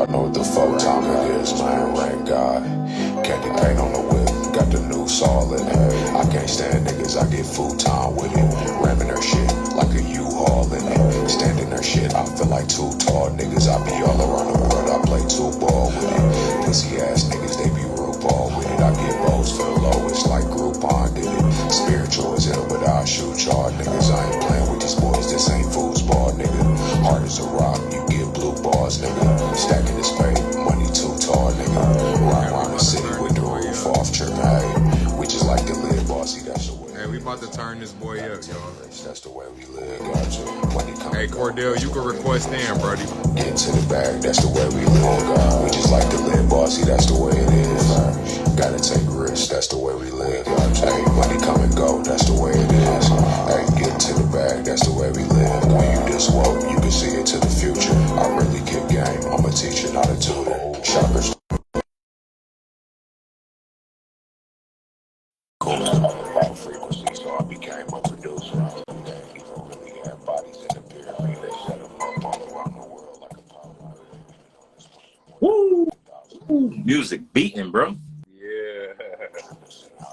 Y'all know what the fuck time it is, man. Rain God. Candy paint on the whip. Got the new solid. I can't stand niggas, I get full time with it. Ramming their shit like a U-Haul in it. Standing their shit, I feel like too tall niggas. I be all around the world, I play two ball with it. Pussy ass niggas, they be rude ball with it. I get bows for the lowest like Groupon did it. Spiritual as hell, but I shoot y'all niggas. I ain't playing with these boys, this ain't foosball, nigga. Hard as a rock, you get blue balls, nigga. Stacking this pay, money too tall, nigga. Ride around the city with the roof off, tripping, hey. We just like to live, bossy, that's the way. Hey, we about to turn this boy up, y'all. That's the way we live, gotcha. Money come. Hey, Cordele, you can request in, buddy. Get to the bag, that's the way we live, God. We just like to live, bossy, that's the way it is. Gotta take risks, that's the way we live. Hey, money come and go, that's the way it is. Hey, get to the bag, that's the way we live. When you this woke, you can see it to the future. I really kick game, I'm a teacher, not a tutor. Shoppers. Frequency, so I became a producer. People really have bodies in the pyramid. They set them up all around the world like a powerhouse. Woo! Music beating, bro. Yeah.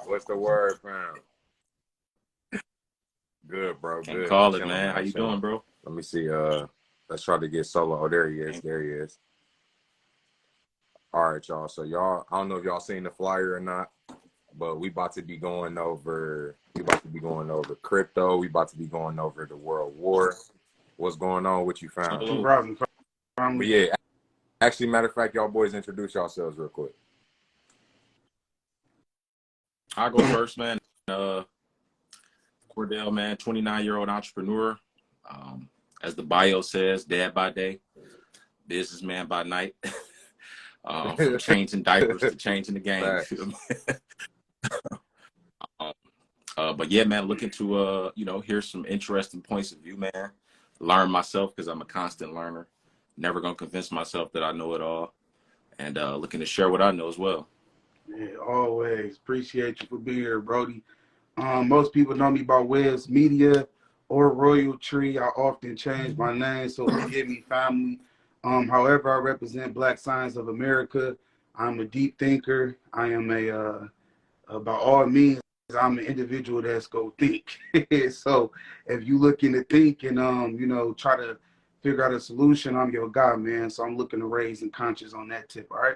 What's the word, fam? Good, bro. Can't Good. call it, Chilling, man. How you chilling. doing, bro? Let me see. Let's try to get Solo. Oh, there he is. There he is. All right, y'all. So y'all, I don't know if y'all seen the flyer or not, but we about to be going over. We about to be going over crypto. We about to be going over the World War. What's going on? What you found? But yeah, actually, matter of fact, y'all boys introduce yourselves real quick. I'll go first, man. Cordele, man, 29-year-old entrepreneur. As the bio says, dad by day, businessman by night. From changing diapers to changing the game. But yeah, man, looking to hear some interesting points of view, man. Learn myself because I'm a constant learner. Never gonna convince myself that I know it all, and looking to share what I know as well. Yeah, always appreciate you for being here, Brody. Most people know me by Wiz Media or Royal Tree. I often change my name, so forgive me, family. However, I represent Black Science of America. I'm a deep thinker. I am by all means, I'm an individual that's go think. So if you looking to think and try to figure out a solution, I'm your guy, man. So I'm looking to raise and conscious on that tip. All right.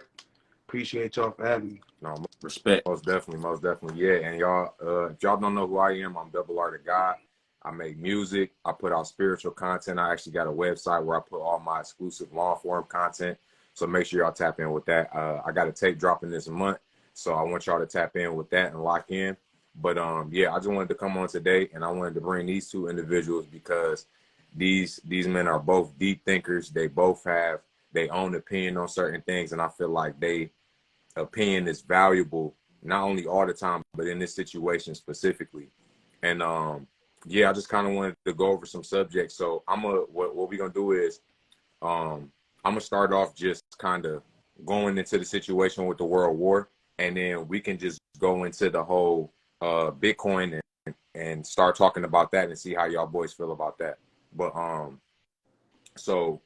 Appreciate y'all for having me. No, Respect. most definitely, yeah. And y'all, if y'all don't know who I am, I'm Double R the God. I make music. I put out spiritual content. I actually got a website where I put all my exclusive long form content. So make sure y'all tap in with that. I got a tape dropping this month, so I want y'all to tap in with that and lock in. But yeah, I just wanted to come on today, and I wanted to bring these two individuals because these men are both deep thinkers. They both have their own opinion on certain things, and I feel like they opinion is valuable not only all the time but in this situation specifically. And yeah, I just kind of wanted to go over some subjects. So what we're gonna do is I'm gonna start off just kind of going into the situation with the World War, and then we can just go into the whole Bitcoin and start talking about that and see how y'all boys feel about that. But so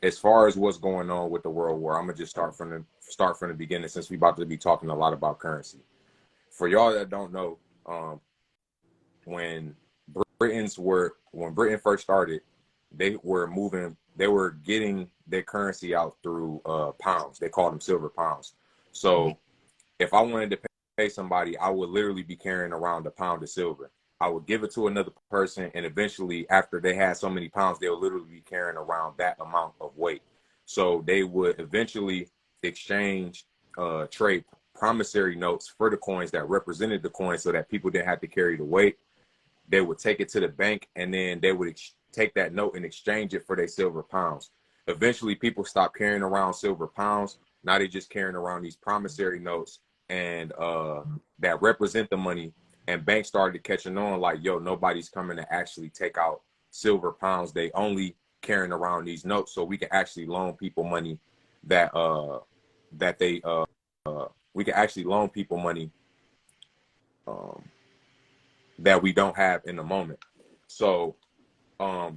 as far as what's going on with the World War, I'm gonna just start from the beginning, since we about to be talking a lot about currency. For y'all that don't know, when Britain first started, they were getting their currency out through pounds. They called them silver pounds. So if I wanted to pay somebody, I would literally be carrying around a pound of silver. I would give it to another person, and eventually, after they had so many pounds, they would literally be carrying around that amount of weight. So they would eventually exchange, trade promissory notes for the coins that represented the coins, so that people didn't have to carry the weight. They would take it to the bank, and then they would take that note and exchange it for their silver pounds. Eventually, people stopped carrying around silver pounds. Now they're just carrying around these promissory notes and that represent the money. And banks started catching on like, yo, nobody's coming to actually take out silver pounds. They only carrying around these notes, so we can actually loan people money that we can actually loan people money that we don't have in the moment. So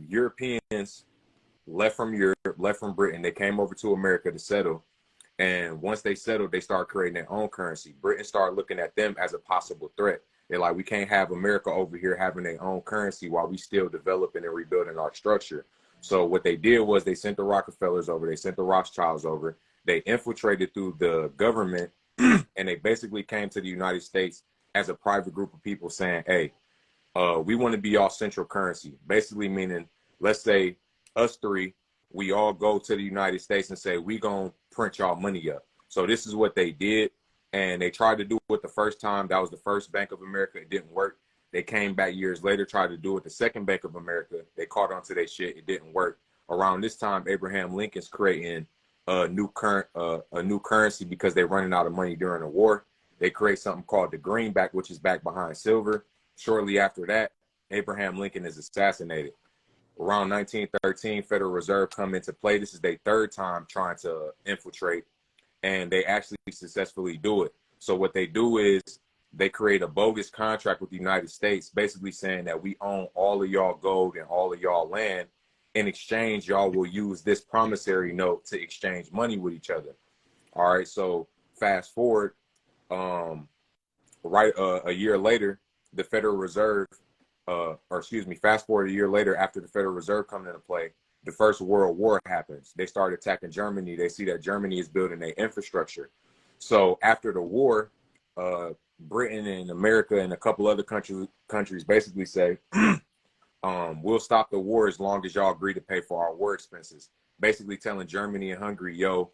Europeans left from Europe, left from Britain. They came over to America to settle. And once they settled, they started creating their own currency. Britain started looking at them as a possible threat. They're like, we can't have America over here having their own currency while we still developing and rebuilding our structure. So what they did was they sent the Rockefellers over, they sent the Rothschilds over, they infiltrated through the government, and they basically came to the United States as a private group of people saying, hey, we want to be y'all central currency. Basically meaning, let's say us three, we all go to the United States and say, we gonna print y'all money up. So this is what they did. And they tried to do it the first time. That was the first Bank of America. It didn't work. They came back years later, tried to do it the second Bank of America. They caught on to their shit. It didn't work. Around this time, Abraham Lincoln's creating a new currency because they're running out of money during the war. They create something called the greenback, which is back behind silver. Shortly after that, Abraham Lincoln is assassinated. Around 1913, Federal Reserve come into play. This is their third time trying to infiltrate, and they actually successfully do it. So what they do is they create a bogus contract with the United States, basically saying that we own all of y'all gold and all of y'all land. In exchange, y'all will use this promissory note to exchange money with each other. All right, so fast forward, a year later, the Federal Reserve, fast forward a year later after the Federal Reserve comes into play, the First World War happens. They start attacking Germany. They see that Germany is building their infrastructure. So after the war, Britain and America and a couple other countries basically say, we'll stop the war as long as y'all agree to pay for our war expenses. Basically telling Germany and Hungary, yo,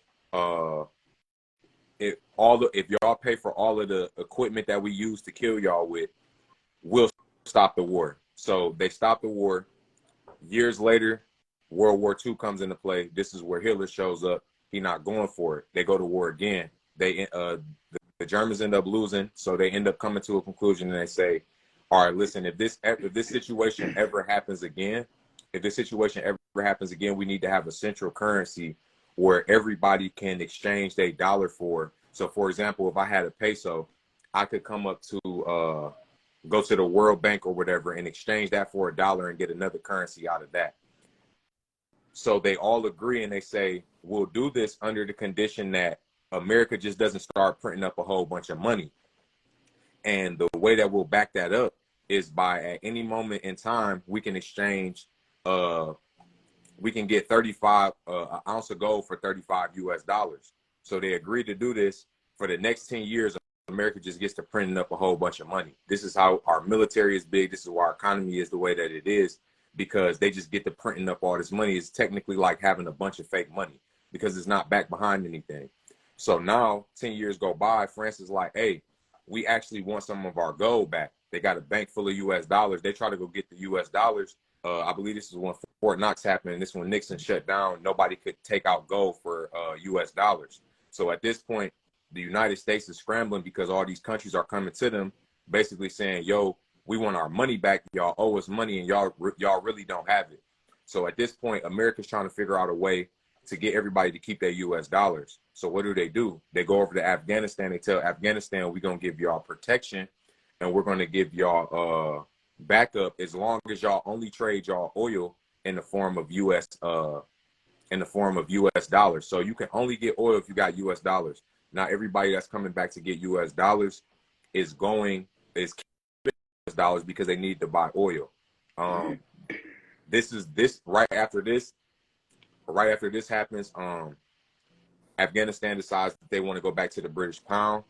if y'all pay for all of the equipment that we use to kill y'all with, we'll stop the war. So they stop the war. Years later, World War II comes into play. This is where Hitler shows up. He's not going for it. They go to war again. The Germans end up losing, so they end up coming to a conclusion, and they say, all right, listen, if this situation ever happens again, we need to have a central currency where everybody can exchange their dollar for. So, for example, if I had a peso, I could come up to go to the World Bank or whatever and exchange that for $1 and get another currency out of that. So they all agree and they say, we'll do this under the condition that America just doesn't start printing up a whole bunch of money. And the way that we'll back that up is by at any moment in time, we can exchange, we can get an ounce of gold for $35 US. So they agreed to do this for the next 10 years. America just gets to printing up a whole bunch of money. This is how our military is big. This is why our economy is the way that it is, because they just get to printing up all this money. It's technically like having a bunch of fake money because it's not backed behind anything. So now 10 years go by, France is like, hey, we actually want some of our gold back. They got a bank full of US dollars. They try to go get the US dollars. I believe this is when Fort Knox happened. And this is when Nixon shut down. Nobody could take out gold for US dollars. So at this point, the United States is scrambling because all these countries are coming to them, basically saying, yo, we want our money back. Y'all owe us money and y'all really don't have it. So at this point, America's trying to figure out a way to get everybody to keep their US dollars. So what do? They go over to Afghanistan. They tell Afghanistan, we're going to give y'all protection and we're going to give y'all backup as long as y'all only trade y'all oil in the form of US dollars. So you can only get oil if you got US dollars. Now everybody that's coming back to get US dollars is keeping US dollars because they need to buy oil. Right after this happens, Afghanistan decides that they want to go back to the British pound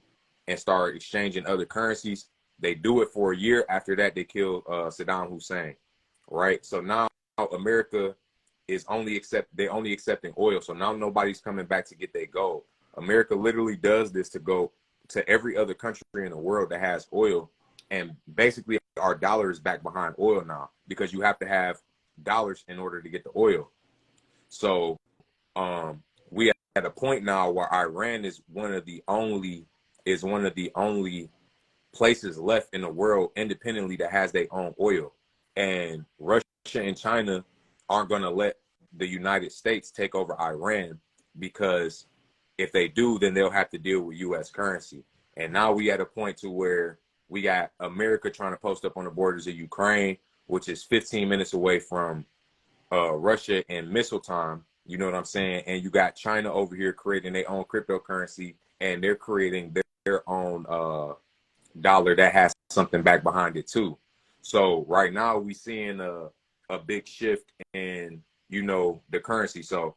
and start exchanging other currencies. They do it for a year. After that, they kill Saddam Hussein. Right. So now America is only accepting oil. So now nobody's coming back to get their gold. America literally does this to go to every other country in the world that has oil. And basically our dollar is back behind oil now because you have to have dollars in order to get the oil. So we at a point now where Iran is one of the only places left in the world independently that has their own oil. And Russia and China aren't going to let the United States take over Iran, because if they do, then they'll have to deal with US currency. And now we at a point to where we got America trying to post up on the borders of Ukraine, which is 15 minutes away from Russia in missile time. You know what I'm saying? And you got China over here creating their own cryptocurrency, and they're creating their own dollar that has something back behind it too. So right now we seeing a big shift in, you know, the currency. So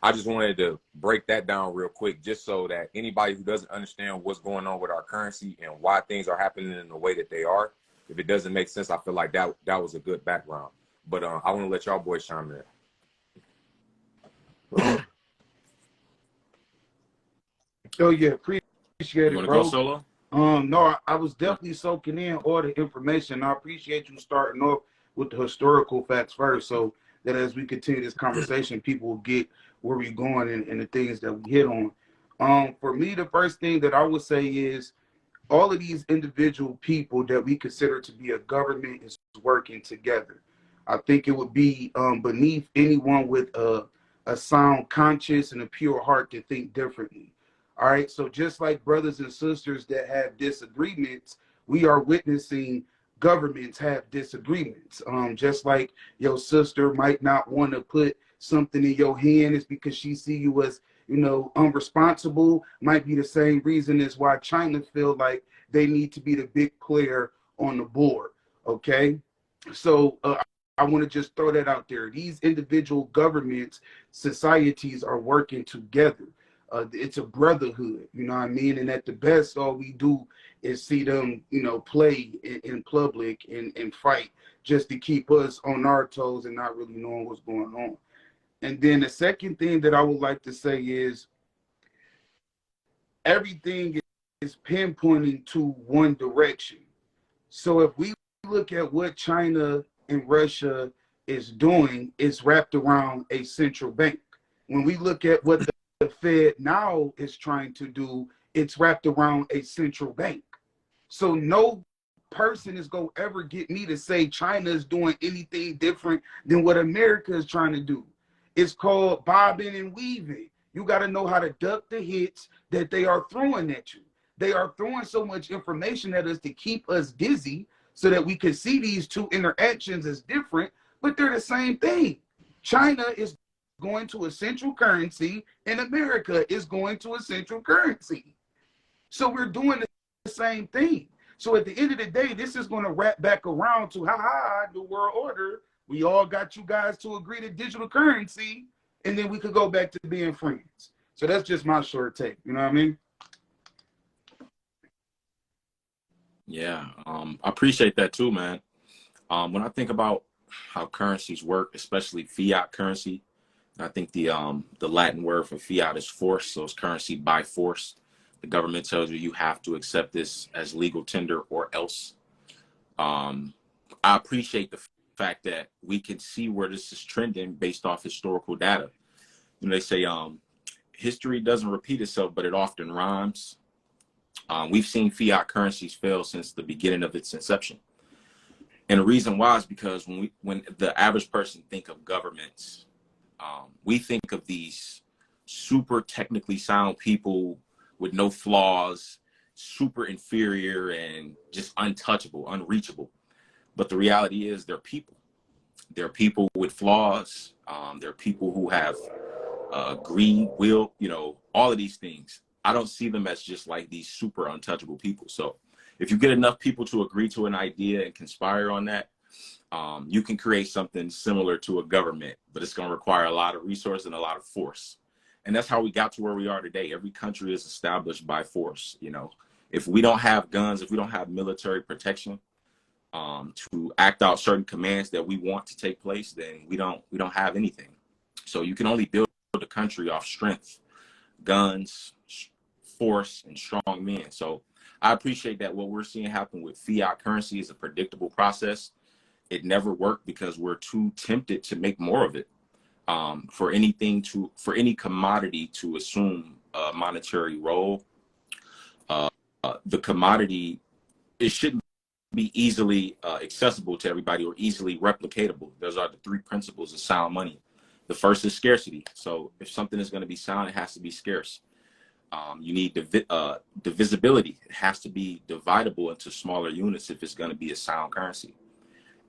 I just wanted to break that down real quick, just so that anybody who doesn't understand what's going on with our currency and why things are happening in the way that they are, if it doesn't make sense, I feel like that was a good background. But I want to let y'all boys chime in. Oh yeah, appreciate You it, want to go bro. solo? No, I was definitely soaking in all the information. I appreciate you starting off with the historical facts first, so that as we continue this conversation, people will get where we're going and the things that we hit on. For me, the first thing that I would say is all of these individual people that we consider to be a government is working together. I think it would be beneath anyone with a sound conscience and a pure heart to think differently. All right. So just like brothers and sisters that have disagreements, we are witnessing governments have disagreements. Just like your sister might not want to put something in your hand is because she see you as, you know, unresponsible. Might be the same reason as why China feel like they need to be the big player on the board. Okay. So I want to just throw that out there. These individual governments, societies are working together. It's a brotherhood, you know what I mean? And at the best, all we do is see them, you know, play in public and fight just to keep us on our toes and not really knowing what's going on. And then the second thing that I would like to say is everything is pinpointing to one direction. So if we look at what China and Russia is doing, it's wrapped around a central bank. When we look at what the Fed now is trying to do, it's wrapped around a central bank. So no person is going to ever get me to say China is doing anything different than what America is trying to do. It's called bobbing and weaving. You got to know how to duck the hits that they are throwing at you. They are throwing so much information at us to keep us dizzy so that we can see these two interactions as different, but they're the same thing. China is going to a central currency and America is going to a central currency. So we're doing the same thing. So at the end of the day, this is going to wrap back around to the world order. We all got you guys to agree to digital currency, and then we could go back to being friends. So that's just my short take. You know what I mean? Yeah, I appreciate that too, man. When I think about how currencies work, especially fiat currency, I think the Latin word for fiat is force, so it's currency by force. The government tells you have to accept this as legal tender or else. I appreciate the fact that we can see where this is trending based off historical data. You know, they say history doesn't repeat itself, but it often rhymes. We've seen fiat currencies fail since the beginning of its inception. And the reason why is because when the average person think of governments, we think of these super technically sound people with no flaws, super inferior and just untouchable, unreachable. But the reality is they're people. They're people with flaws. They're people who have greed, will, you know, all of these things. I don't see them as just like these super untouchable people. So if you get enough people to agree to an idea and conspire on that, you can create something similar to a government, but it's going to require a lot of resource and a lot of force. And that's how we got to where we are today. Every country is established by force. You know, if we don't have guns, if we don't have military protection to act out certain commands that we want to take place, then we don't have anything. So you can only build a country off strength, guns, force, and strong men. So I appreciate that what we're seeing happen with fiat currency is a predictable process. It never worked because we're too tempted to make more of it. For any commodity to assume a monetary role, the commodity, it shouldn't be easily accessible to everybody or easily replicatable. Those are the three principles of sound money. The first is scarcity. So if something is going to be sound, it has to be scarce. You need divisibility. It has to be dividable into smaller units if it's going to be a sound currency.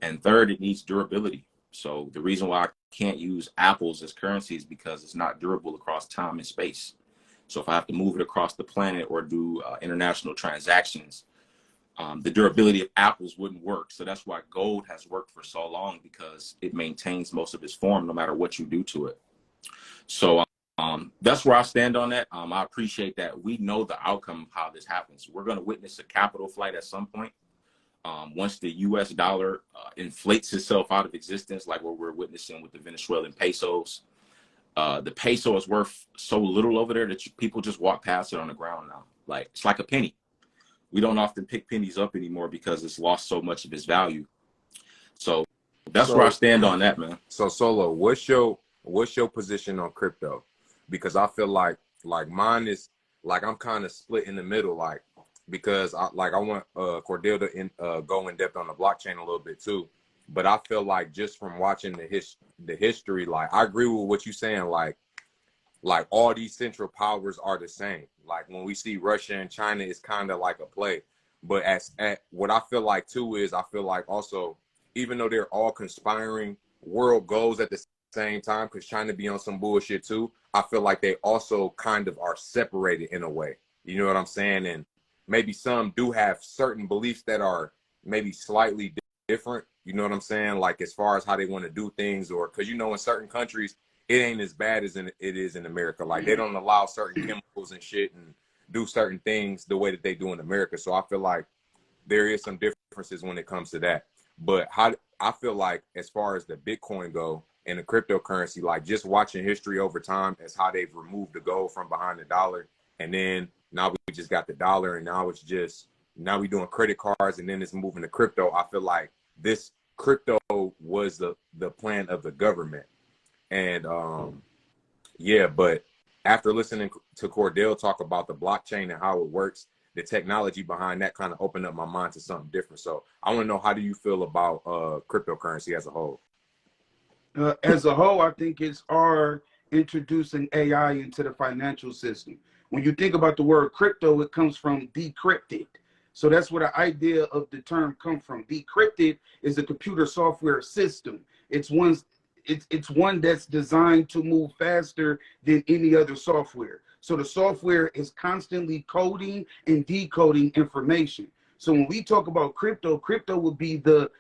And third, it needs durability. So the reason why I can't use apples as currencies because it's not durable across time and space. So if I have to move it across the planet or do international transactions, the durability of apples wouldn't work. So that's why gold has worked for so long, because it maintains most of its form no matter what you do to it. So that's where I stand on that. I appreciate that we know the outcome of how this happens. We're going to witness a capital flight at some point. Once the US dollar inflates itself out of existence, like what we're witnessing with the Venezuelan pesos. The peso is worth so little over there that people just walk past it on the ground now. Like, it's like a penny. We don't often pick pennies up anymore because it's lost so much of its value. So that's where I stand on that, man. So Solo, what's your position on crypto? Because I feel like mine is like, I'm kind of split in the middle, like, because I want Cordele to go in depth on the blockchain a little bit too. But I feel like just from watching the history, like, I agree with what you're saying, like all these central powers are the same. Like when we see Russia and China, it's kind of like a play. But what I feel like too is, I feel like also, even though they're all conspiring world goals at the same time, because China be on some bullshit too, I feel like they also kind of are separated in a way. You know what I'm saying? And maybe some do have certain beliefs that are maybe slightly different. You know what I'm saying? Like as far as how they want to do things, or because, you know, in certain countries, it ain't as bad as it is in America. Like they don't allow certain chemicals and shit and do certain things the way that they do in America. So I feel like there is some differences when it comes to that. But I feel like as far as the Bitcoin go and the cryptocurrency, like just watching history over time as how they've removed the gold from behind the dollar. And then now we just got the dollar, and now we doing credit cards, and then it's moving to crypto. I feel like this crypto was the plan of the government. And yeah, but after listening to Cordele talk about the blockchain and how it works, the technology behind that kind of opened up my mind to something different. So I want to know, how do you feel about cryptocurrency as a whole? As a whole, I think it's our introducing AI into the financial system. When you think about the word crypto, it comes from decrypted. So that's where the idea of the term comes from. Decrypted is a computer software system. It's one that's designed to move faster than any other software. So the software is constantly coding and decoding information. So when we talk about crypto, crypto would be the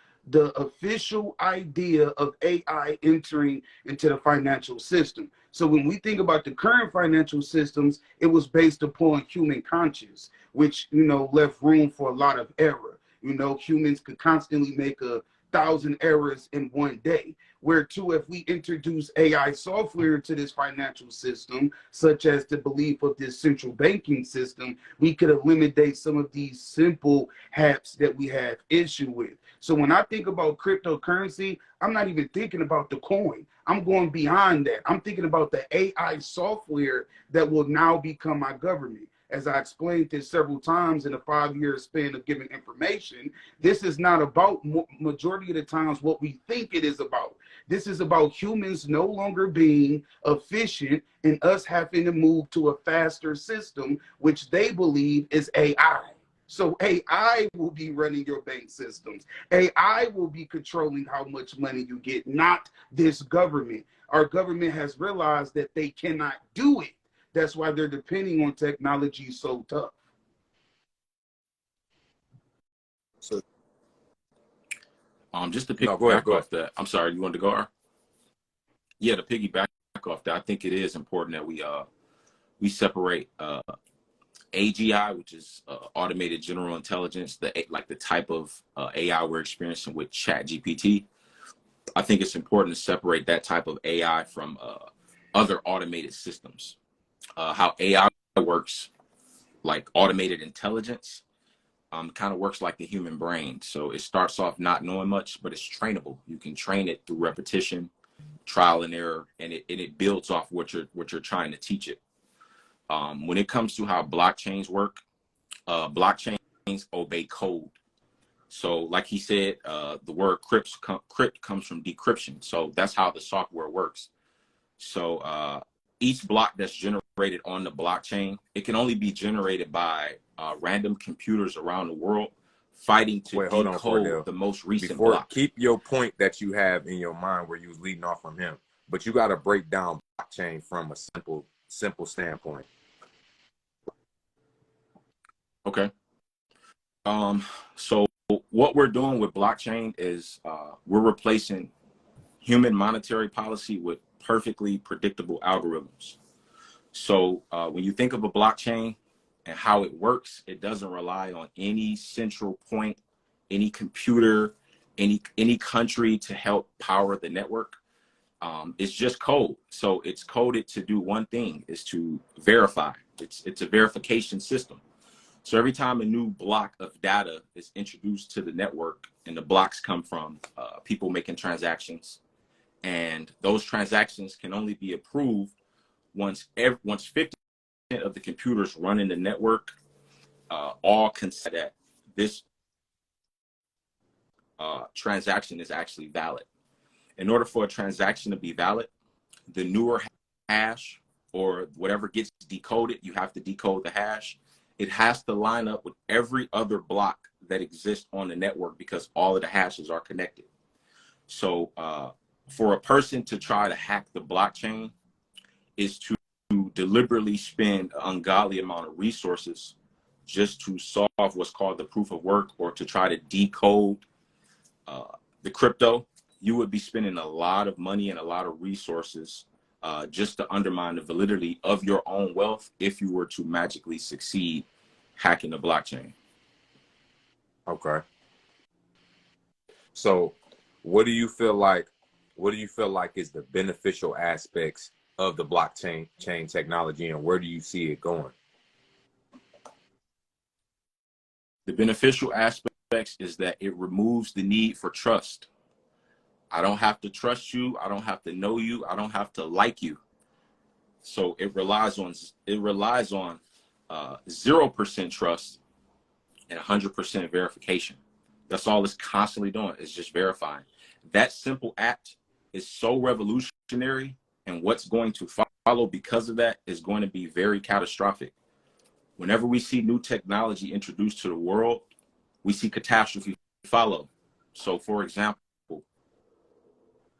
official idea of AI entering into the financial system. So when we think about the current financial systems, it was based upon human conscience, which, you know, left room for a lot of error. You know, humans could constantly make 1,000 errors in one day. Where too, if we introduce AI software to this financial system, such as the belief of this central banking system, we could eliminate some of these simple haps that we have issue with. So when I think about cryptocurrency, I'm not even thinking about the coin. I'm going beyond that. I'm thinking about the AI software that will now become my government. As I explained this several times in a 5-year span of giving information, this is not about majority of the times what we think it is about. This is about humans no longer being efficient and us having to move to a faster system, which they believe is AI. So AI will be running your bank systems. AI will be controlling how much money you get, not this government. Our government has realized that they cannot do it. That's why they're depending on technology so tough. So Just to go ahead. off that. I'm sorry, you wanted to go, R? Yeah, to piggyback off that, I think it is important that we separate AGI, which is automated general intelligence, the type of AI we're experiencing with ChatGPT. I think it's important to separate that type of AI from other automated systems. How AI works, like automated intelligence, kind of works like the human brain. So it starts off not knowing much, but it's trainable. You can train it through repetition, trial and error, and it builds off what you're trying to teach it. When it comes to how blockchains work, blockchains obey code. So like he said, the word crypt comes from decryption. So that's how the software works. So each block that's generated on the blockchain, it can only be generated by random computers around the world fighting to Wait, hold on, decode Cordele. the most recent Before, block. keep your point that you have in your mind where you was leading off from him, but you got to break down blockchain from a simple standpoint. Okay. So what we're doing with blockchain is we're replacing human monetary policy with perfectly predictable algorithms. So when you think of a blockchain and how it works, it doesn't rely on any central point, any computer, any country to help power the network. It's just code. So it's coded to do one thing, is to verify. It's a verification system. So every time a new block of data is introduced to the network, and the blocks come from people making transactions, and those transactions can only be approved once 50% of the computers running the network all consider that this transaction is actually valid. In order for a transaction to be valid, the newer hash or whatever gets decoded, you have to decode the hash. It has to line up with every other block that exists on the network because all of the hashes are connected. So for a person to try to hack the blockchain is to deliberately spend an ungodly amount of resources just to solve what's called the proof of work, or to try to decode the crypto. You would be spending a lot of money and a lot of resources just to undermine the validity of your own wealth if you were to magically succeed hacking the blockchain. Okay. So what do you feel like is the beneficial aspects of the blockchain technology, and where do you see it going? The beneficial aspects is that it removes the need for trust. I don't have to trust you. I don't have to know you. I don't have to like you. So it relies on 0% trust and 100% verification. That's all it's constantly doing, is just verifying. That simple act is so revolutionary, and what's going to follow because of that is going to be very catastrophic. Whenever we see new technology introduced to the world, we see catastrophe follow. So for example,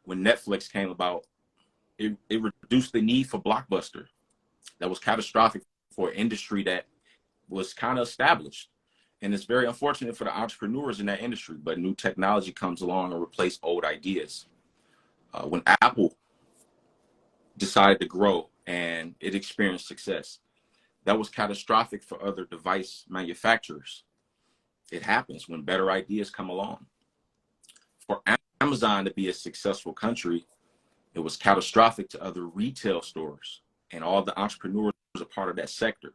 when Netflix came about, it reduced the need for Blockbuster. That was catastrophic for an industry that was kind of established. And it's very unfortunate for the entrepreneurs in that industry, but new technology comes along and replace old ideas. When Apple decided to grow and it experienced success, that was catastrophic for other device manufacturers. It happens when better ideas come along. For Amazon to be a successful country, it was catastrophic to other retail stores and all the entrepreneurs a part of that sector.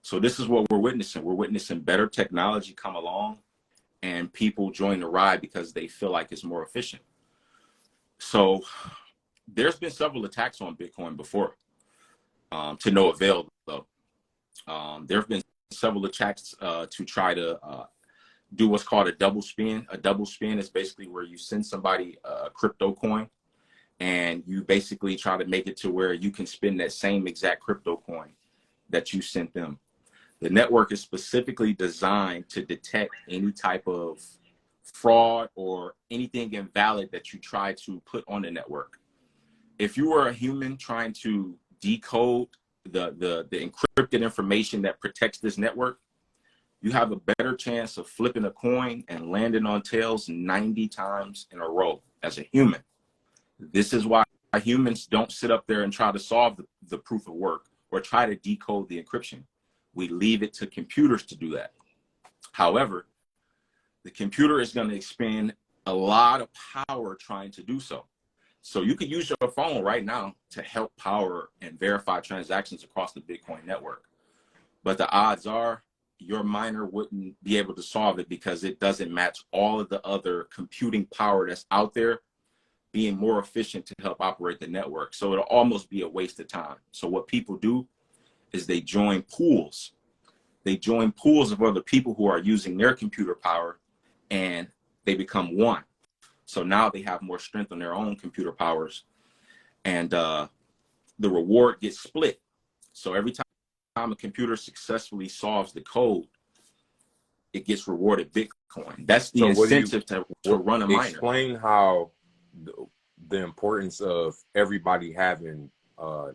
So this is what we're witnessing. We're witnessing better technology come along and people join the ride because they feel like it's more efficient. So there's been several attacks on Bitcoin before, to no avail though. There have been several attacks to try to do what's called a double spin. A double spin is basically where you send somebody a crypto coin and you basically try to make it to where you can spin that same exact crypto coin that you sent them. The network is specifically designed to detect any type of fraud or anything invalid that you try to put on the network. If you were a human trying to decode the encrypted information that protects this network, you have a better chance of flipping a coin and landing on tails 90 times in a row as a human. This is why humans don't sit up there and try to solve the proof of work or try to decode the encryption. We leave it to computers to do that. However, the computer is going to expend a lot of power trying to do so. So you could use your phone right now to help power and verify transactions across the Bitcoin network. But the odds are your miner wouldn't be able to solve it because it doesn't match all of the other computing power that's out there being more efficient to help operate the network. So it'll almost be a waste of time. So what people do is they join pools. They join pools of other people who are using their computer power, and they become one. So now they have more strength on their own computer powers, and the reward gets split. So every time a computer successfully solves the code, it gets rewarded Bitcoin. That's the So what do you incentive to run a miner. explain how the importance of everybody having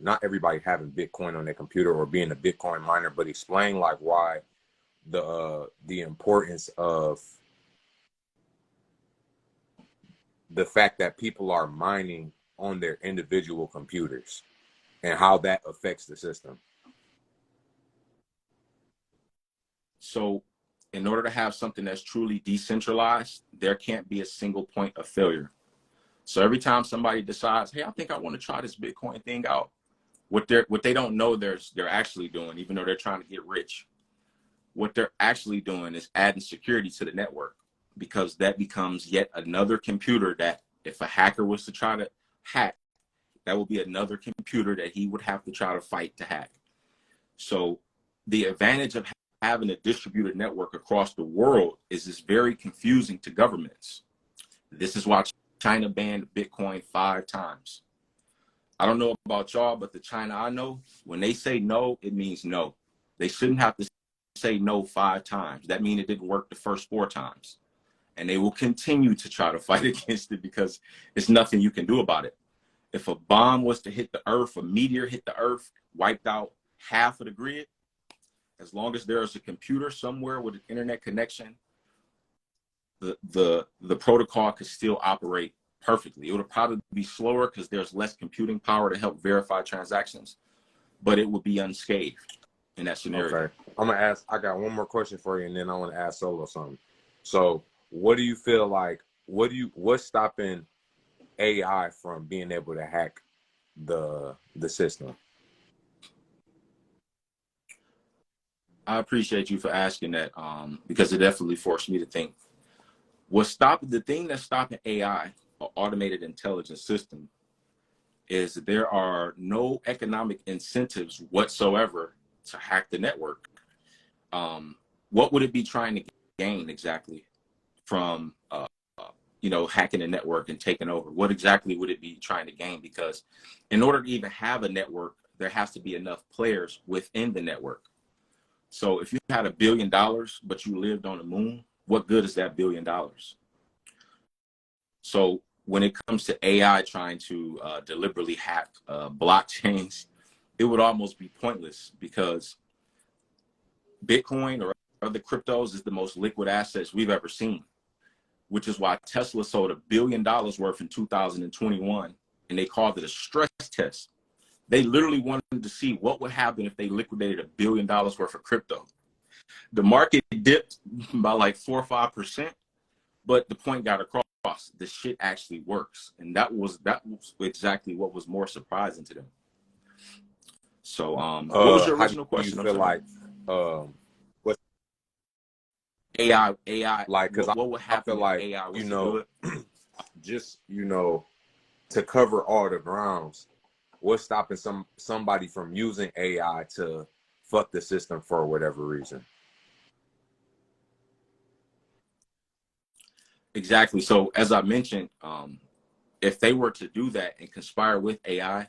not everybody having Bitcoin on their computer or being a Bitcoin miner, but explain like why the importance of the fact that people are mining on their individual computers and how that affects the system. So in order to have something that's truly decentralized, there can't be a single point of failure. So every time somebody decides, hey, I think I want to try this Bitcoin thing out, what they don't know they're actually doing, even though they're trying to get rich, what they're actually doing is adding security to the network, because that becomes yet another computer that if a hacker was to try to hack, that will be another computer that he would have to try to fight to hack. So the advantage of having a distributed network across the world is it's very confusing to governments. This is why China banned Bitcoin 5 times. I don't know about y'all, but the China I know, when they say no, it means no. They shouldn't have to say no 5 times. That means it didn't work the first 4 times. And they will continue to try to fight against it because there's nothing you can do about it. If a bomb was to hit the earth, a meteor hit the earth, wiped out half of the grid, as long as there is a computer somewhere with an internet connection, the protocol could still operate perfectly. It would probably be slower because there's less computing power to help verify transactions, but it would be unscathed in that scenario. Okay. I'm gonna ask, I got one more question for you, and then I want to ask Solo something. So what do you feel like, what's stopping AI from being able to hack the system? I appreciate you for asking that, because it definitely forced me to think. The thing that's stopping AI, or automated intelligence system, is that there are no economic incentives whatsoever to hack the network. What would it be trying to gain exactly from hacking the network and taking over? What exactly would it be trying to gain? Because in order to even have a network, there has to be enough players within the network. So if you had $1 billion, but you lived on the moon, what good is that $1 billion? So when it comes to AI trying to deliberately hack blockchains, it would almost be pointless, because Bitcoin or other cryptos is the most liquid assets we've ever seen, which is why Tesla sold $1 billion worth in 2021, and they called it a stress test. They literally wanted to see what would happen if they liquidated $1 billion worth of crypto. The market dipped by like 4 or 5%, but the point got across. The shit actually works, and that was exactly what was more surprising to them. So, what was your original question? You feel like what AI like, because what would happen I feel like if AI was to do it? just to cover all the grounds, what's stopping somebody from using AI to fuck the system for whatever reason? Exactly. So as I mentioned, if they were to do that and conspire with AI,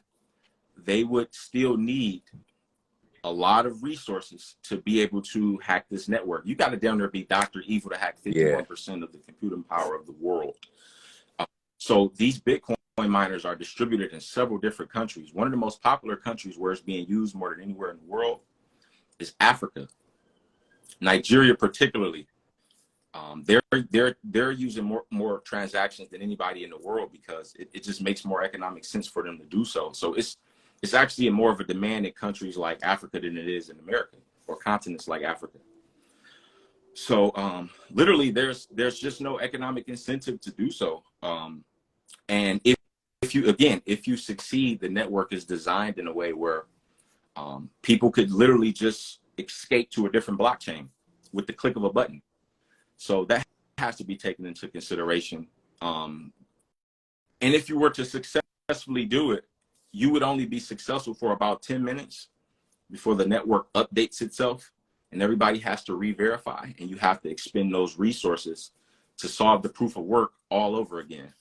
they would still need a lot of resources to be able to hack this network. You got to down there be Dr. Evil to hack 51% of the computing power of the world. So these Bitcoin miners are distributed in several different countries. One of the most popular countries where it's being used more than anywhere in the world is Africa, Nigeria particularly. They're using more transactions than anybody in the world, because it just makes more economic sense for them to do so. So it's actually more of a demand in countries like Africa than it is in America, or continents like Africa. So literally there's just no economic incentive to do so. And if you succeed, the network is designed in a way where people could literally just escape to a different blockchain with the click of a button. So that has to be taken into consideration. And if you were to successfully do it, you would only be successful for about 10 minutes before the network updates itself, and everybody has to re-verify, and you have to expend those resources to solve the proof of work all over again.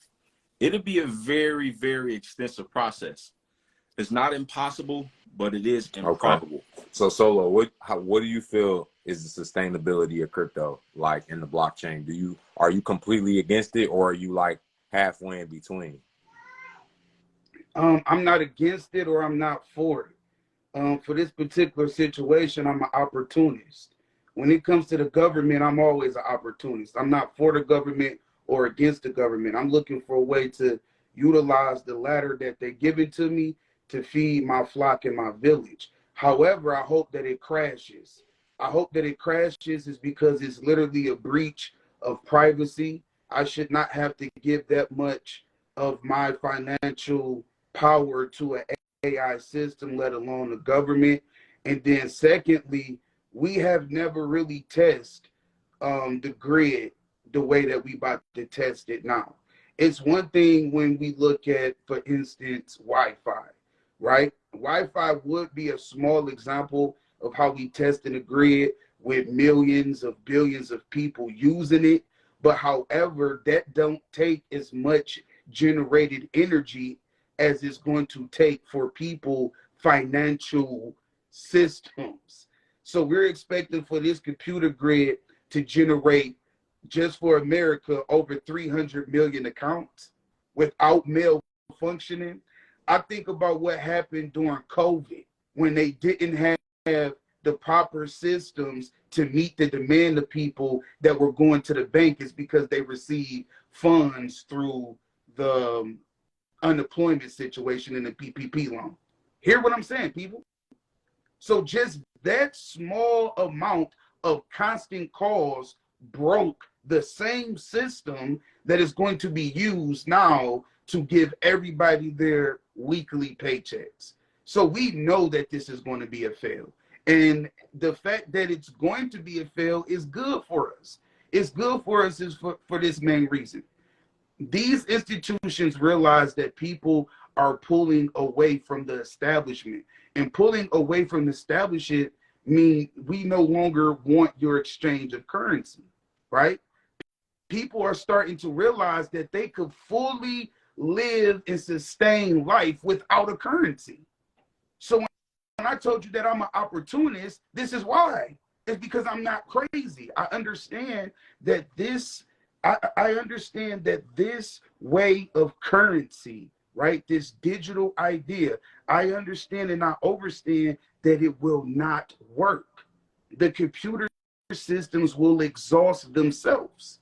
It'll be a very, very extensive process. It's not impossible, but it is improbable. Okay. So Solo, what do you feel is the sustainability of crypto, like in the blockchain? Are you completely against it, or are you like halfway in between? I'm not against it or I'm not for it. For this particular situation, I'm an opportunist. When it comes to the government, I'm always an opportunist. I'm not for the government or against the government. I'm looking for a way to utilize the ladder that they're giving to me to feed my flock and my village. However, I hope that it crashes. I hope that it crashes is because it's literally a breach of privacy. I should not have to give that much of my financial power to an AI system, let alone the government. And then secondly, we have never really tested the grid the way that we about to test it now. It's one thing when we look at, for instance, Wi-Fi, right? Wi-Fi would be a small example of how we test in the grid with millions of billions of people using it. But however, that don't take as much generated energy as it's going to take for people financial systems. So we're expecting for this computer grid to generate, just for America, over 300 million accounts without malfunctioning. I think about what happened during COVID when they didn't have the proper systems to meet the demand of people that were going to the bank. Is because they received funds through the unemployment situation in the PPP loan. Hear what I'm saying, people? So just that small amount of constant calls broke the same system that is going to be used now to give everybody their weekly paychecks. So we know that this is going to be a fail. And the fact that it's going to be a fail is good for us. It's good for us is for this main reason. These institutions realize that people are pulling away from the establishment, and pulling away from the establishment mean we no longer want your exchange of currency, right? People are starting to realize that they could fully live and sustain life without a currency. So when I told you that I'm an opportunist, this is why. It's because I'm not crazy. I understand that I understand that this way of currency, right, this digital idea, I understand and I understand that it will not work. The computer systems will exhaust themselves,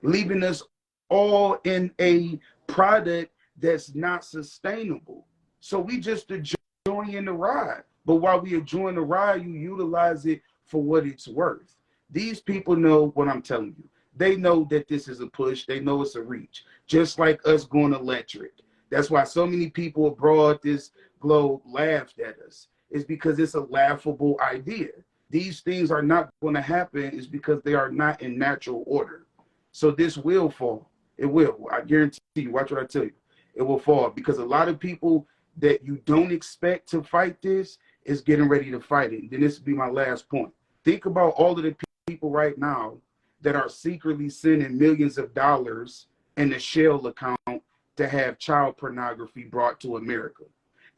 leaving us all in a product that's not sustainable. So we just enjoying the ride. But while we enjoying the ride, you utilize it for what it's worth. These people know what I'm telling you. They know that this is a push. They know it's a reach. Just like us going electric. That's why so many people abroad this globe laughed at us. It's because it's a laughable idea. These things are not going to happen is because they are not in natural order. So this will fall. It will. I guarantee you. Watch what I tell you. It will fall because a lot of people that you don't expect to fight this is getting ready to fight it. Then this will be my last point. Think about all of the people right now that are secretly sending millions of dollars in the shell account to have child pornography brought to America.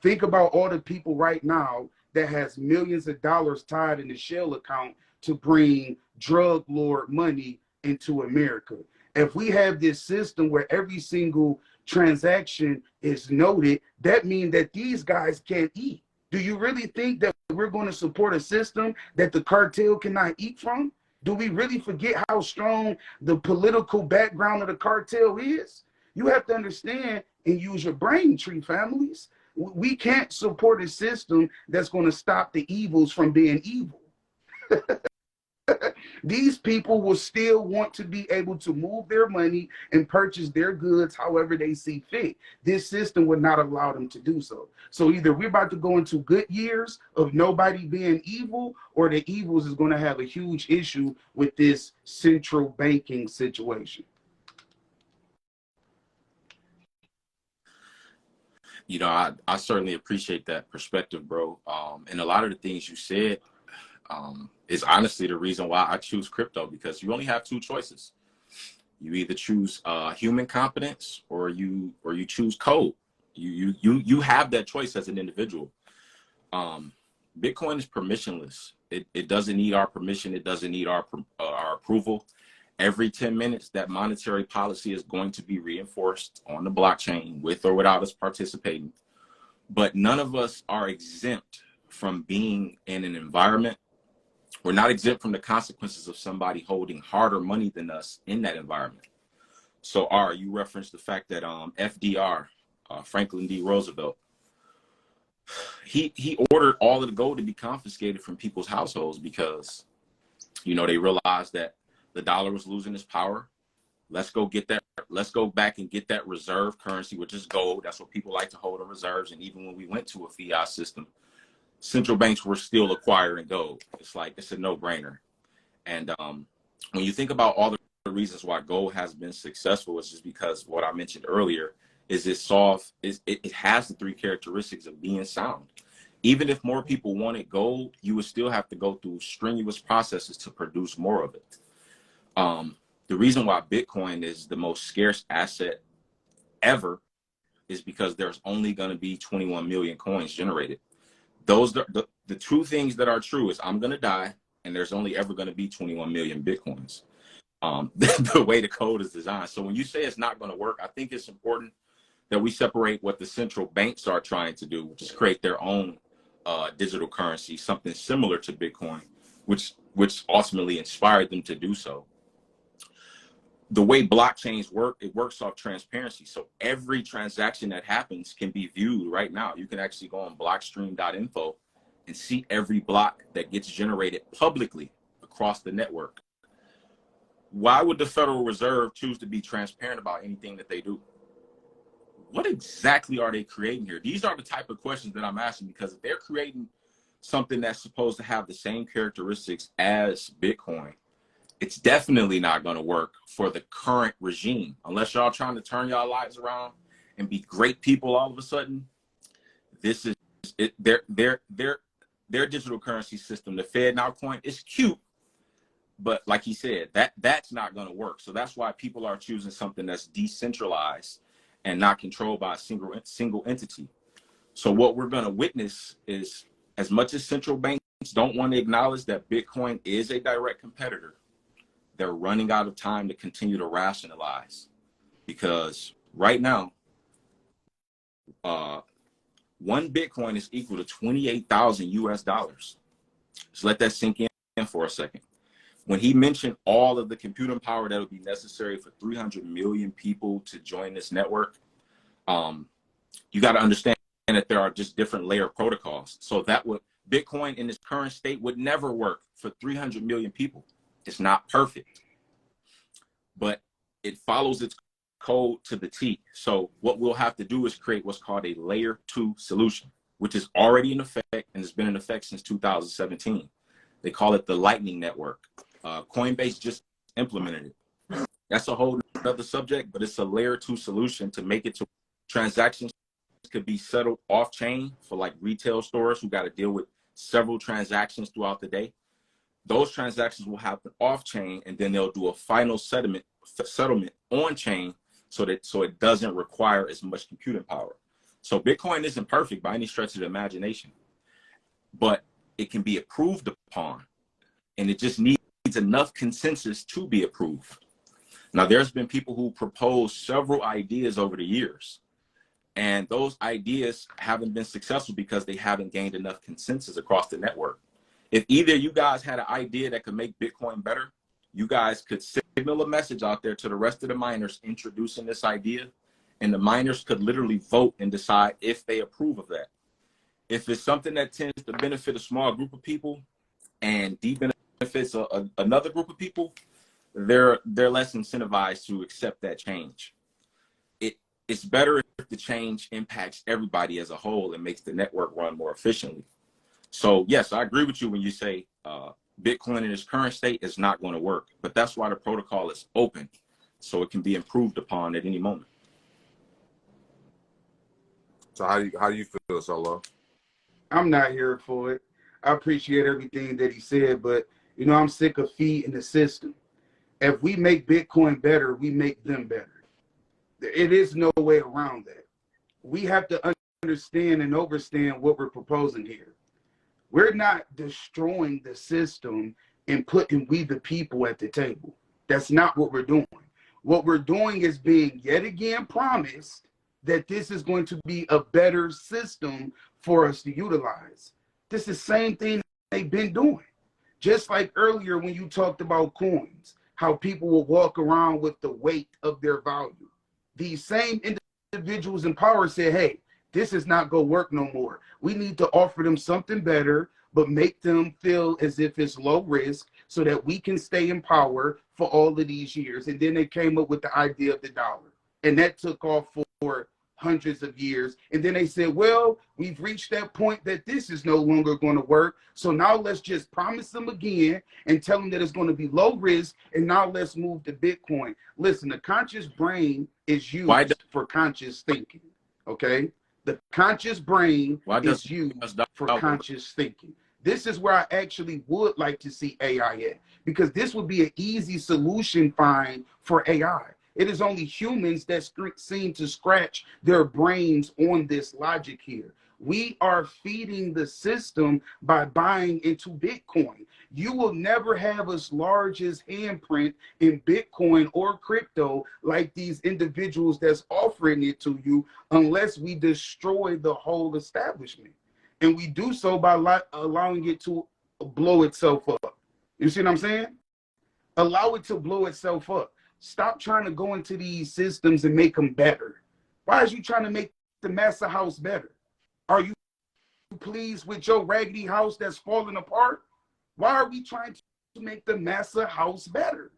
Think about all the people right now that has millions of dollars tied in the shell account to bring drug lord money into America. If we have this system where every single transaction is noted, that means that these guys can't eat. Do you really think that we're going to support a system that the cartel cannot eat from? Do we really forget how strong the political background of the cartel is? You have to understand and use your brain, tree families. We can't support a system that's going to stop the evils from being evil. These people will still want to be able to move their money and purchase their goods however they see fit. This system would not allow them to do so. So either we're about to go into good years of nobody being evil, or the evils is going to have a huge issue with this central banking situation. You know, I certainly appreciate that perspective, bro. And a lot of the things you said is honestly the reason why I choose crypto, because you only have two choices. You either choose human competence or you choose code. You have that choice as an individual. Bitcoin is permissionless. It doesn't need our permission. It doesn't need our approval. Every 10 minutes, that monetary policy is going to be reinforced on the blockchain with or without us participating. But none of us are exempt from being in an environment. We're not exempt from the consequences of somebody holding harder money than us in that environment. So, you referenced the fact that FDR, Franklin D. Roosevelt, he ordered all of the gold to be confiscated from people's households because, they realized that the dollar was losing its power. Let's go get that. Let's go back and get that reserve currency, which is gold. That's what people like to hold in reserves. And even when we went to a fiat system, central banks were still acquiring gold. It's a no-brainer. And when you think about all the reasons why gold has been successful, it's just because what I mentioned earlier is it has the three characteristics of being sound. Even if more people wanted gold, you would still have to go through strenuous processes to produce more of it. The reason why Bitcoin is the most scarce asset ever is because there's only going to be 21 million coins generated. Those the two things that are true is I'm going to die and there's only ever going to be 21 million Bitcoins. The way the code is designed. So when you say it's not going to work, I think it's important that we separate what the central banks are trying to do, which is create their own digital currency, something similar to Bitcoin, which ultimately inspired them to do so. The way blockchains work, it works off transparency. So every transaction that happens can be viewed right now. You can actually go on blockstream.info and see every block that gets generated publicly across the network. Why would the Federal Reserve choose to be transparent about anything that they do? What exactly are they creating here? These are the type of questions that I'm asking, because if they're creating something that's supposed to have the same characteristics as Bitcoin, it's definitely not going to work for the current regime. Unless y'all trying to turn y'all lives around and be great people all of a sudden, this is it. Their digital currency system, the Fed now coin, is cute, but like he said, that's not going to work. So that's why people are choosing something that's decentralized and not controlled by a single entity. So what we're going to witness is, as much as central banks don't want to acknowledge that Bitcoin is a direct competitor, they're running out of time to continue to rationalize, because right now, one Bitcoin is equal to 28,000 US dollars. So let that sink in for a second. When he mentioned all of the computing power that would be necessary for 300 million people to join this network, you got to understand that there are just different layer protocols. So that Bitcoin in its current state would never work for 300 million people. It's not perfect, but it follows its code to the T. So what we'll have to do is create what's called a layer 2 solution, which is already in effect and has been in effect since 2017. They call it the Lightning Network. Coinbase just implemented it. That's a whole other subject, but it's a layer 2 solution to make it to transactions could be settled off chain for like retail stores who got to deal with several transactions throughout the day. Those transactions will happen off chain, and then they'll do a final settlement on chain so it doesn't require as much computing power. So Bitcoin isn't perfect by any stretch of the imagination, but it can be approved upon, and it just needs enough consensus to be approved. Now, there's been people who proposed several ideas over the years, and those ideas haven't been successful because they haven't gained enough consensus across the network. If either you guys had an idea that could make Bitcoin better, you guys could signal a message out there to the rest of the miners introducing this idea, and the miners could literally vote and decide if they approve of that. If it's something that tends to benefit a small group of people and benefits another group of people, they're less incentivized to accept that change. It's better if the change impacts everybody as a whole and makes the network run more efficiently. So yes, I agree with you when you say Bitcoin in its current state is not going to work, but that's why the protocol is open, so it can be improved upon at any moment. So how do you feel, Solo? I'm not here for it. I appreciate everything that he said, but I'm sick of feeding the system. If we make Bitcoin better, we make them better. It is no way around that. We have to understand and understand what we're proposing here. We're not destroying the system and putting we the people at the table. That's not what we're doing. What we're doing is being yet again promised that this is going to be a better system for us to utilize. This is the same thing they've been doing. Just like earlier when you talked about coins, how people will walk around with the weight of their value. These same individuals in power said, hey, this is not going to work no more. We need to offer them something better, but make them feel as if it's low risk so that we can stay in power for all of these years. And then they came up with the idea of the dollar. And that took off for hundreds of years. And then they said, well, we've reached that point that this is no longer going to work. So now let's just promise them again and tell them that it's going to be low risk. And now let's move to Bitcoin. Listen, the conscious brain is used for conscious thinking. Okay? The conscious brain is used for conscious thinking. This is where I actually would like to see AI at, because this would be an easy solution find for AI. It is only humans that seem to scratch their brains on this logic here. We are feeding the system by buying into Bitcoin. You will never have as large as handprint in Bitcoin or crypto like these individuals that's offering it to you unless we destroy the whole establishment. And we do so by allowing it to blow itself up. You see what I'm saying? Allow it to blow itself up. Stop trying to go into these systems and make them better. Why is you trying to make the massa house better? Are you pleased with your raggedy house that's falling apart? Why are we trying to make the massa house better?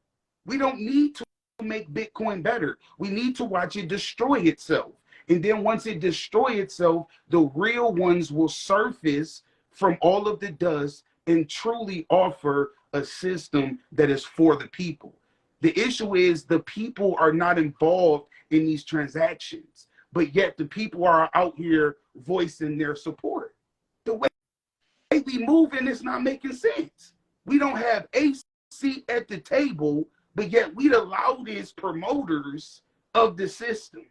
We don't need to make Bitcoin better. We need to watch it destroy itself. And then once it destroys itself, the real ones will surface from all of the dust and truly offer a system that is for the people. The issue is the people are not involved in these transactions, but yet the people are out here voicing their support. The way we move in is not making sense. We don't have a seat at the table, but yet we'd allow these promoters of the system.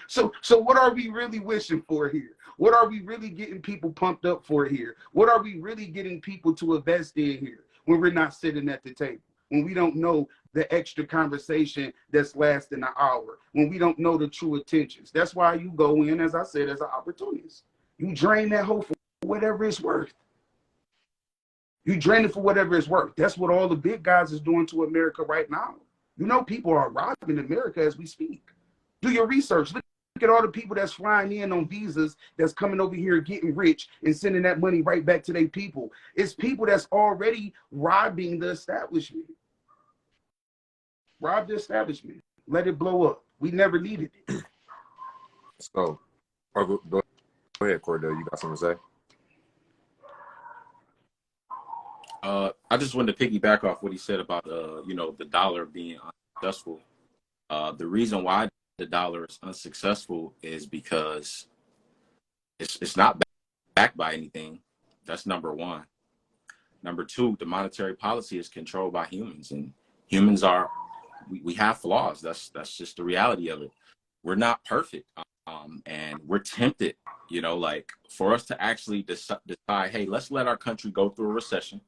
So what are we really wishing for here? What are we really getting people pumped up for here? What are we really getting people to invest in here when we're not sitting at the table? When we don't know the extra conversation that's lasting an hour, when we don't know the true intentions. That's why you go in, as I said, as an opportunist. You drain that hoe for whatever it's worth. You drain it for whatever it's worth. That's what all the big guys is doing to America right now. You know, people are robbing America as we speak. Do your research. Look at all the people that's flying in on visas, that's coming over here getting rich and sending that money right back to their people. It's people that's already robbing the establishment. Rob the establishment. Let it blow up. We never needed it. So, go ahead, Cordele. You got something to say? I just wanted to piggyback off what he said about, you know, the dollar being unsuccessful. The reason why the dollar is unsuccessful is because it's not backed by anything. That's number one. Number two, the monetary policy is controlled by humans, and humans are, we have flaws. That's just the reality of it. We're not perfect, and we're tempted, you know, like for us to actually decide, hey, let's let our country go through a recession,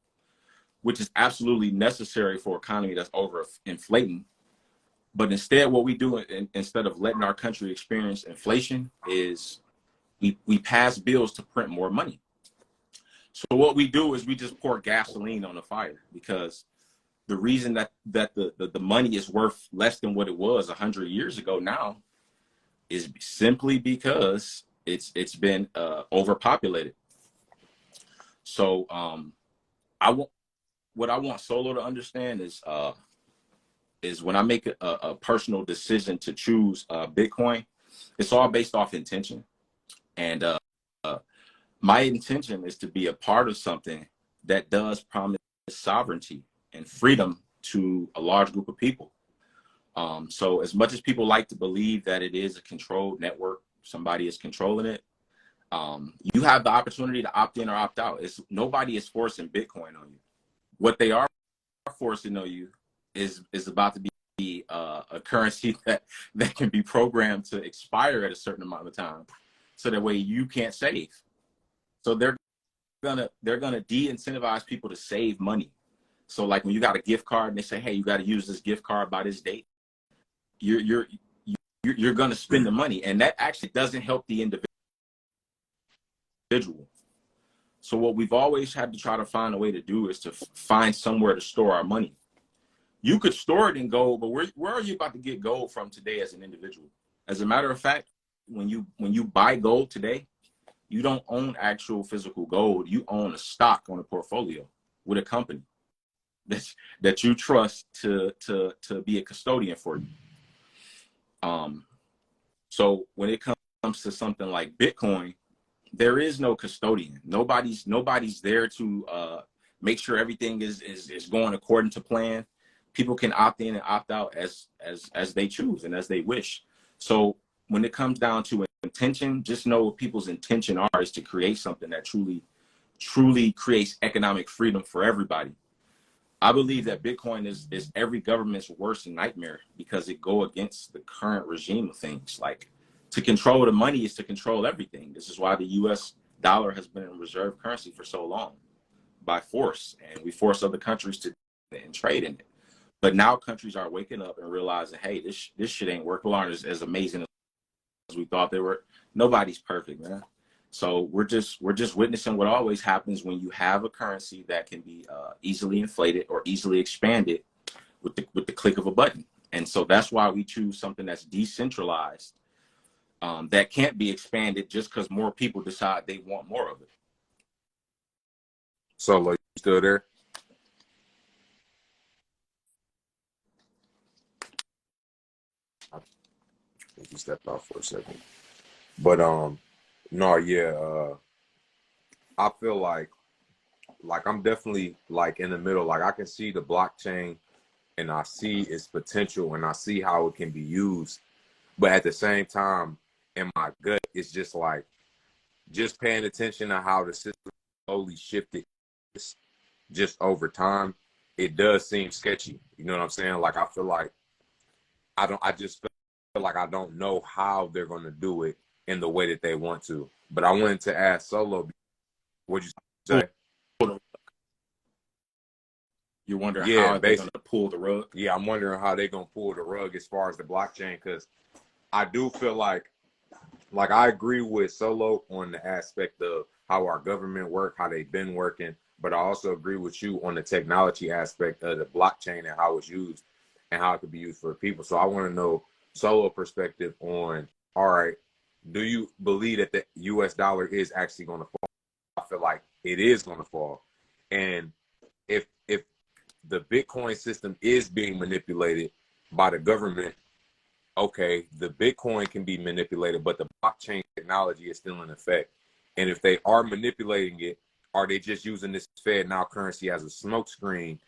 which is absolutely necessary for an economy that's overinflating. But instead, what we do instead of letting our country experience inflation is we pass bills to print more money. So what we do is we just pour gasoline on the fire, because the reason that the money is worth less than what it was 100 years ago now is simply because it's been overpopulated. So what I want Solo to understand is when I make a personal decision to choose Bitcoin, it's all based off intention. And my intention is to be a part of something that does promise sovereignty and freedom to a large group of people. So as much as people like to believe that it is a controlled network, somebody is controlling it, you have the opportunity to opt in or opt out. Nobody is forcing Bitcoin on you. What they are forcing on you is about to be a currency that can be programmed to expire at a certain amount of time. so that way you can't save. So they're gonna de-incentivize people to save money. So like when you got a gift card and they say, hey, you got to use this gift card by this date, you're gonna spend the money, and that actually doesn't help the individual. So what we've always had to try to find a way to do is to find somewhere to store our money. You could store it in gold, but where are you about to get gold from today as an individual? As a matter of fact, when you buy gold today, you don't own actual physical gold. You own a stock on a portfolio with a company that you trust to be a custodian for you. So when it comes to something like Bitcoin, there is no custodian. Nobody's there to make sure everything is going according to plan. People can opt in and opt out as they choose and as they wish. So when it comes down to intention, just know what people's intention is to create something that truly creates economic freedom for everybody. I believe that Bitcoin is every government's worst nightmare because it go against the current regime of things. Like, to control the money is to control everything. This is why the US dollar has been a reserve currency for so long, by force, and we force other countries to trade in it. But now countries are waking up and realizing, hey, this shit ain't working as amazing as we thought they were. Nobody's perfect, man. So we're just witnessing what always happens when you have a currency that can be easily inflated or easily expanded with the click of a button. And so that's why we choose something that's decentralized, that can't be expanded just because more people decide they want more of it. Solo, you still there? I think you stepped off for a second. But no, yeah, I feel like I'm definitely like in the middle. Like I can see the blockchain and I see its potential and I see how it can be used. But at the same time, in my gut, it's just like, just paying attention to how the system slowly shifted just over time, it does seem sketchy. You know what I'm saying? Like, I feel like I just feel like I don't know how they're going to do it in the way that they want to. But I wanted to ask Solo, what'd you say? You're wondering how they're going to pull the rug? Yeah, I'm wondering how they're going to pull the rug as far as the blockchain, because I do feel like I agree with Solo on the aspect of how our government work, how they've been working, but I also agree with you on the technology aspect of the blockchain and how it's used and how it could be used for people. So I want to know Solo perspective on, all right, do you believe that the US dollar is actually going to fall? I feel like it is going to fall. And if the Bitcoin system is being manipulated by the government, okay, the Bitcoin can be manipulated, but the blockchain technology is still in effect. And if they are manipulating it, are they just using this Fed now currency as a smokescreen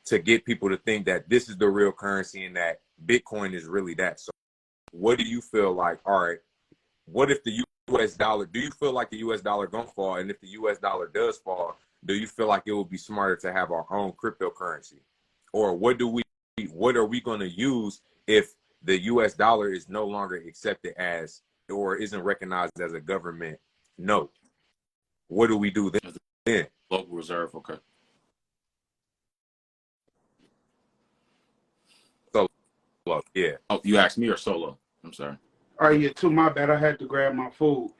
to get people to think that this is the real currency and that Bitcoin is really that? So what do you feel like, all right, what if the US dollar, do you feel like the US dollar gonna fall? And if the US dollar does fall, do you feel like it would be smarter to have our own cryptocurrency? Or what are we going to use if the US dollar is no longer accepted as, or isn't recognized as a government note? What do we do then? Local reserve, okay. Solo, yeah. Oh, you asked me or Solo? I'm sorry. All right, yeah, too, my bad. I had to grab my food.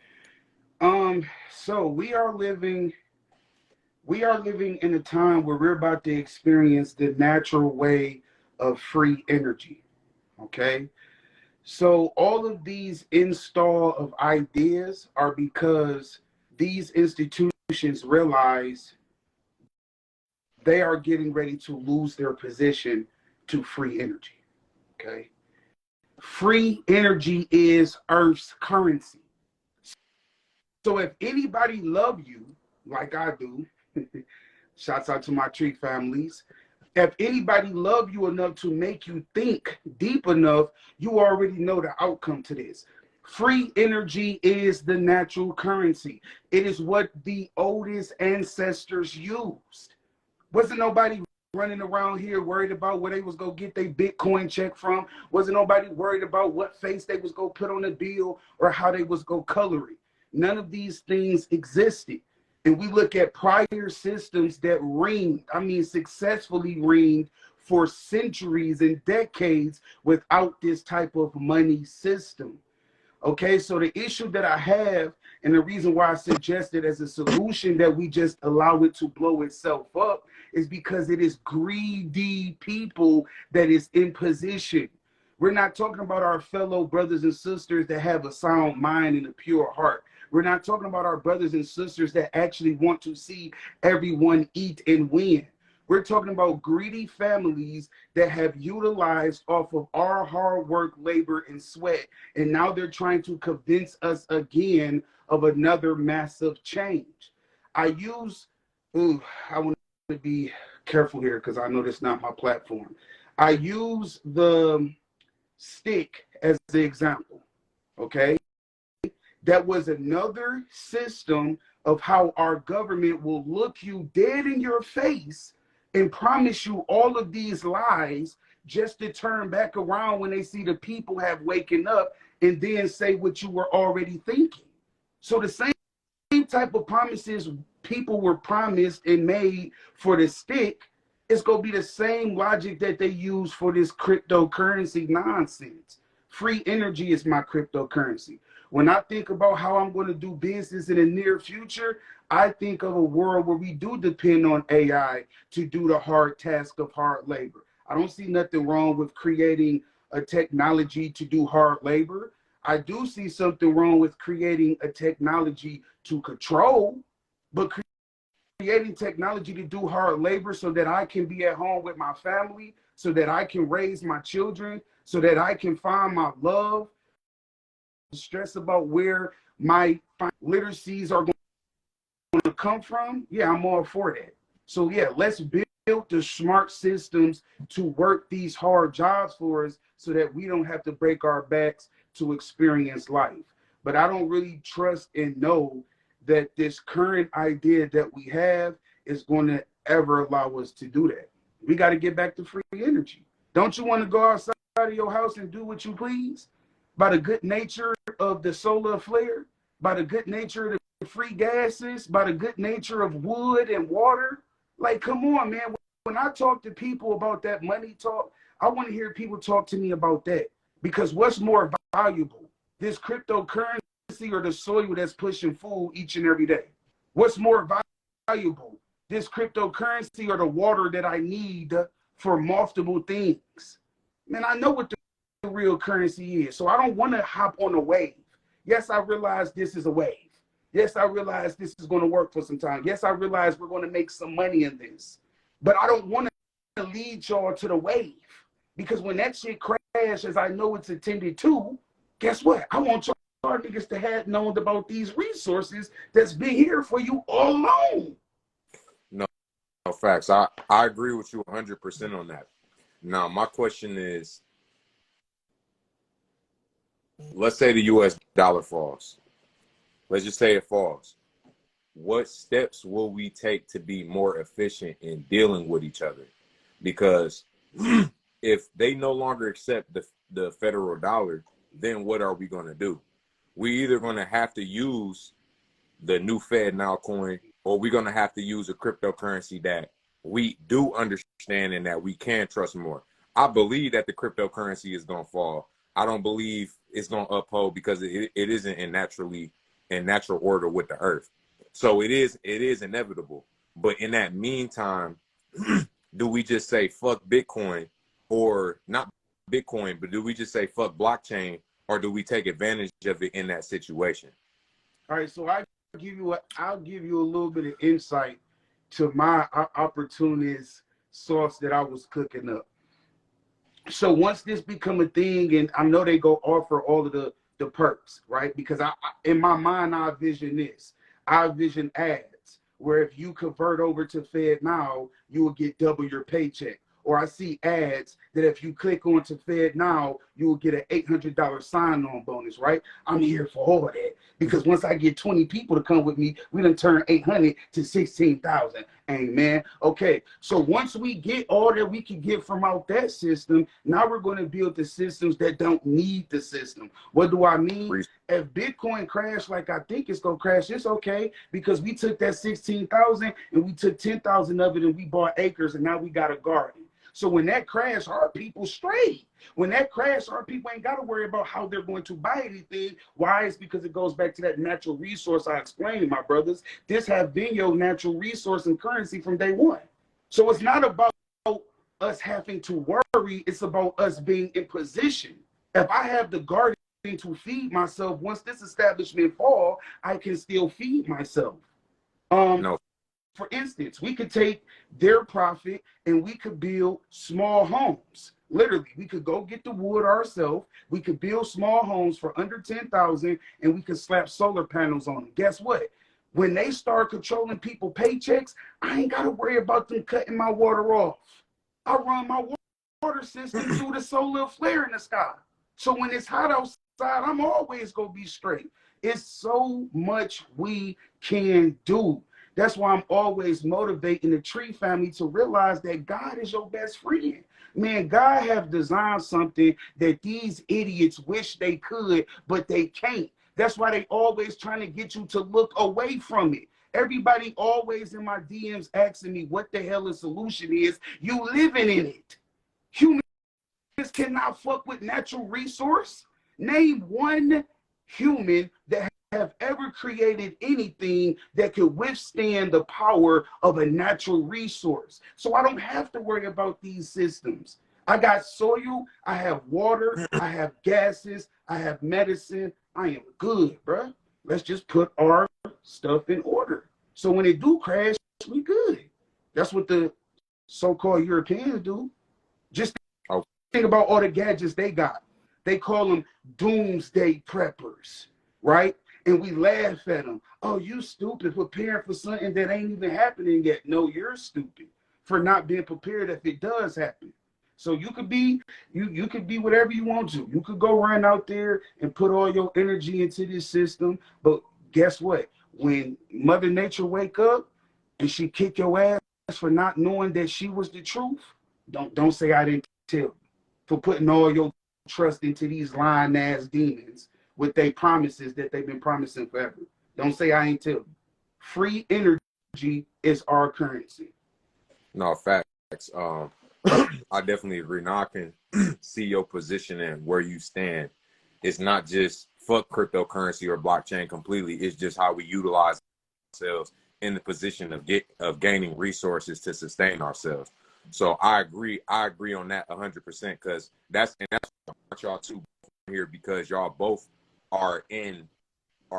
So we are living in a time where we're about to experience the natural way of free energy. Okay. So all of these install of ideas are because these institutions realize they are getting ready to lose their position to free energy. Okay. Free energy is Earth's currency. So if anybody love you like I do, shouts out to my tree families. If anybody love you enough to make you think deep enough, you already know the outcome to this. Free energy is the natural currency. It is what the oldest ancestors used. Wasn't nobody running around here worried about where they was going to get their Bitcoin check from. Wasn't nobody worried about what face they was going to put on the bill or how they was going to color it. None of these things existed. And we look at prior systems that reigned, I mean, successfully reigned for centuries and decades without this type of money system. Okay, so the issue that I have, and the reason why I suggested as a solution that we just allow it to blow itself up, is because it is greedy people that is in position. We're not talking about our fellow brothers and sisters that have a sound mind and a pure heart. We're not talking about our brothers and sisters that actually want to see everyone eat and win. We're talking about greedy families that have utilized off of our hard work, labor, and sweat. And now they're trying to convince us again of another massive change. I want to be careful here because I know that's not my platform. I use the stick as the example, okay? That was another system of how our government will look you dead in your face and promise you all of these lies just to turn back around when they see the people have waken up and then say what you were already thinking. So the same type of promises people were promised and made for the stick, it's going to be the same logic that they use for this cryptocurrency nonsense. Free energy is my cryptocurrency. When I think about how I'm going to do business in the near future, I think of a world where we do depend on AI to do the hard task of hard labor. I don't see nothing wrong with creating a technology to do hard labor. I do see something wrong with creating a technology to control, but creating technology to do hard labor so that I can be at home with my family, so that I can raise my children, so that I can find my love, stress about where my literacies are going to come from. Yeah, I'm all for that. So yeah, let's build the smart systems to work these hard jobs for us so that we don't have to break our backs to experience life. But I don't really trust and know that this current idea that we have is going to ever allow us to do that. We got to get back to free energy. Don't you want to go outside of your house and do what you please? By the good nature of the solar flare, by the good nature of the free gases, by the good nature of wood and water. Like, come on, man. When I talk to people about that money talk, I want to hear people talk to me about that. Because what's more valuable, this cryptocurrency or the soil that's pushing food each and every day? What's more valuable, this cryptocurrency or the water that I need for multiple things? Man, I know what the real currency is, so I don't want to hop on a wave. Yes, I realize this is a wave. Yes, I realize this is going to work for some time. Yes, I realize we're going to make some money in this, but I don't want to lead y'all to the wave, because when that shit crashes, as I know it's intended to, guess what? I want y'all niggas to have known about these resources that's been here for you all along. No facts. I agree with you 100% on that. Now, my question is, let's say the US dollar falls. Let's just say it falls. What steps will we take to be more efficient in dealing with each other? Because if they no longer accept the federal dollar, then what are we going to do? We either going to have to use the new Fed now coin, or we're going to have to use a cryptocurrency that we do understand and that we can trust more. I believe that the cryptocurrency is going to fall. I don't believe it's going to uphold, because it isn't in natural order with the earth. So it is inevitable. But in that meantime, do we just say fuck Bitcoin, or not Bitcoin, but do we just say fuck blockchain, or do we take advantage of it in that situation? All right, so I'll give you a little bit of insight to my opportunist sauce that I was cooking up. So once this become a thing, and I know they go offer all of the perks, right? Because I in my mind, I vision this. I vision ads where if you convert over to Fed Now, you will get double your paycheck. Or I see ads that if you click on to Fed Now, you will get an $800 sign-on bonus, right? I'm here for all of that, Because once I get 20 people to come with me, we done turn 800 to 16,000. Amen. Okay, so once we get all that we can get from out that system, now we're going to build the systems that don't need the system. What do I mean? If Bitcoin crash like I think it's going to crash, it's okay, because we took that 16,000 and we took 10,000 of it and we bought acres, and now we got a garden. So when that crash, our people straight. When that crash, our people ain't got to worry about how they're going to buy anything. Why? It's because it goes back to that natural resource I explained, my brothers. This have been your natural resource and currency from day one. So it's not about us having to worry. It's about us being in position. If I have the garden to feed myself, once this establishment fall, I can still feed myself. No. For instance, we could take their profit and we could build small homes. Literally, we could go get the wood ourselves. We could build small homes for under 10,000 and we could slap solar panels on them. Guess what? When they start controlling people's paychecks, I ain't got to worry about them cutting my water off. I run my water system through the solar flare in the sky. So when it's hot outside, I'm always going to be straight. It's so much we can do. That's why I'm always motivating the Tree family to realize that God is your best friend. Man, God have designed something that these idiots wish they could, but they can't. That's why they always trying to get you to look away from it. Everybody always in my DMs asking me what the hell the solution is. You living in it. Humans cannot fuck with natural resource. Name one human that have ever created anything that could withstand the power of a natural resource. So I don't have to worry about these systems. I got soil, I have water, I have gases, I have medicine. I am good, bro. Let's just put our stuff in order. So when it do crash, we good. That's what the so-called Europeans do. Just think about all the gadgets they got. They call them doomsday preppers, right? And we laugh at them. Oh, you stupid, preparing for something that ain't even happening yet. No, you're stupid for not being prepared if it does happen. So you could be you could be whatever you want to. You could go run out there and put all your energy into this system. But guess what? When Mother Nature wake up and she kick your ass for not knowing that she was the truth, don't say I didn't tell you. For putting all your trust into these lying ass demons with their promises that they've been promising forever. Don't say I ain't tell you. Free energy is our currency. No, facts. I definitely agree. Now I can see your position and where you stand. It's not just fuck cryptocurrency or blockchain completely. It's just how we utilize ourselves in the position of gaining resources to sustain ourselves. So I agree on that 100%, because that's what I want y'all to here, because y'all both are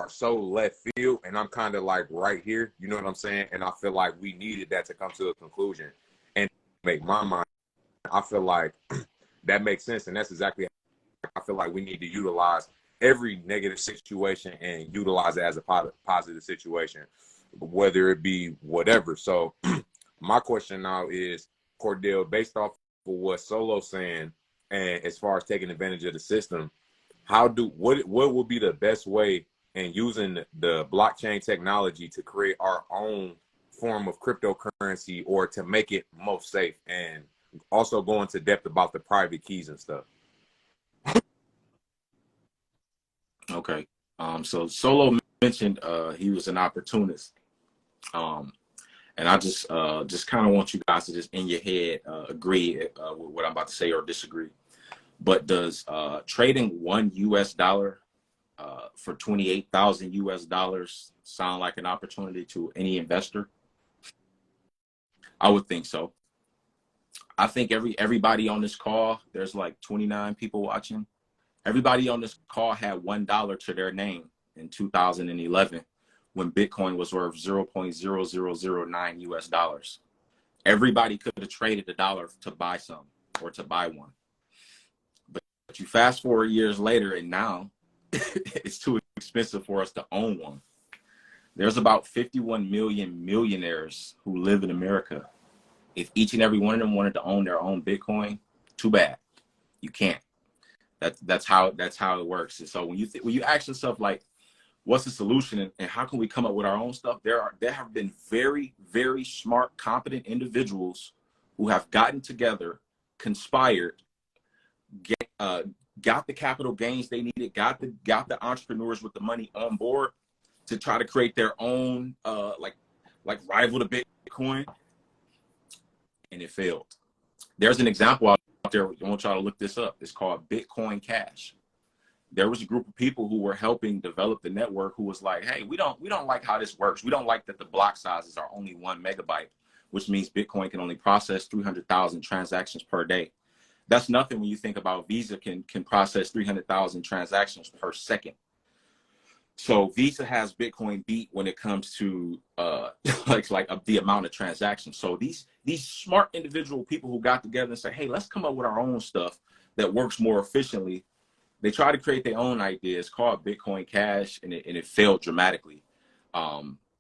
so left field, and I'm kind of like right here, you know what I'm saying? And I feel like we needed that to come to a conclusion and make my mind. I feel like that makes sense, and that's exactly how I feel like we need to utilize every negative situation and utilize it as a positive situation, whether it be whatever. So my question now is, Cordele, based off of what Solo's saying, and as far as taking advantage of the system, what would be the best way in using the blockchain technology to create our own form of cryptocurrency, or to make it most safe, and also go into depth about the private keys and stuff? Okay. So Solo mentioned he was an opportunist. And I just kind of want you guys to just in your head agree with what I'm about to say or disagree. But does trading $1 for 28,000 US dollars sound like an opportunity to any investor? I would think so. I think everybody on this call, there's like 29 people watching. Everybody on this call had $1 to their name in 2011. When Bitcoin was worth 0.0009 US dollars. Everybody could have traded $1 to buy some or to buy one. But you fast forward years later, and now it's too expensive for us to own one. There's about 51 million millionaires who live in America. If each and every one of them wanted to own their own Bitcoin, too bad. You can't. That's how it works. And so when you ask yourself, like, what's the solution, and how can we come up with our own stuff? There have been very, very smart, competent individuals who have gotten together, conspired, got the capital gains they needed, got the entrepreneurs with the money on board to try to create their own like rival to Bitcoin, and it failed. There's an example out there. I want y'all to look this up. It's called Bitcoin Cash. There was a group of people who were helping develop the network who was like, hey, we don't like how this works. We don't like that the block sizes are only 1 megabyte, which means Bitcoin can only process 300,000 transactions per day. That's nothing when you think about Visa can process 300,000 transactions per second. So Visa has Bitcoin beat when it comes to the amount of transactions. So these smart individual people who got together and say, hey, let's come up with our own stuff that works more efficiently. They try to create their own ideas called Bitcoin Cash, and it failed dramatically.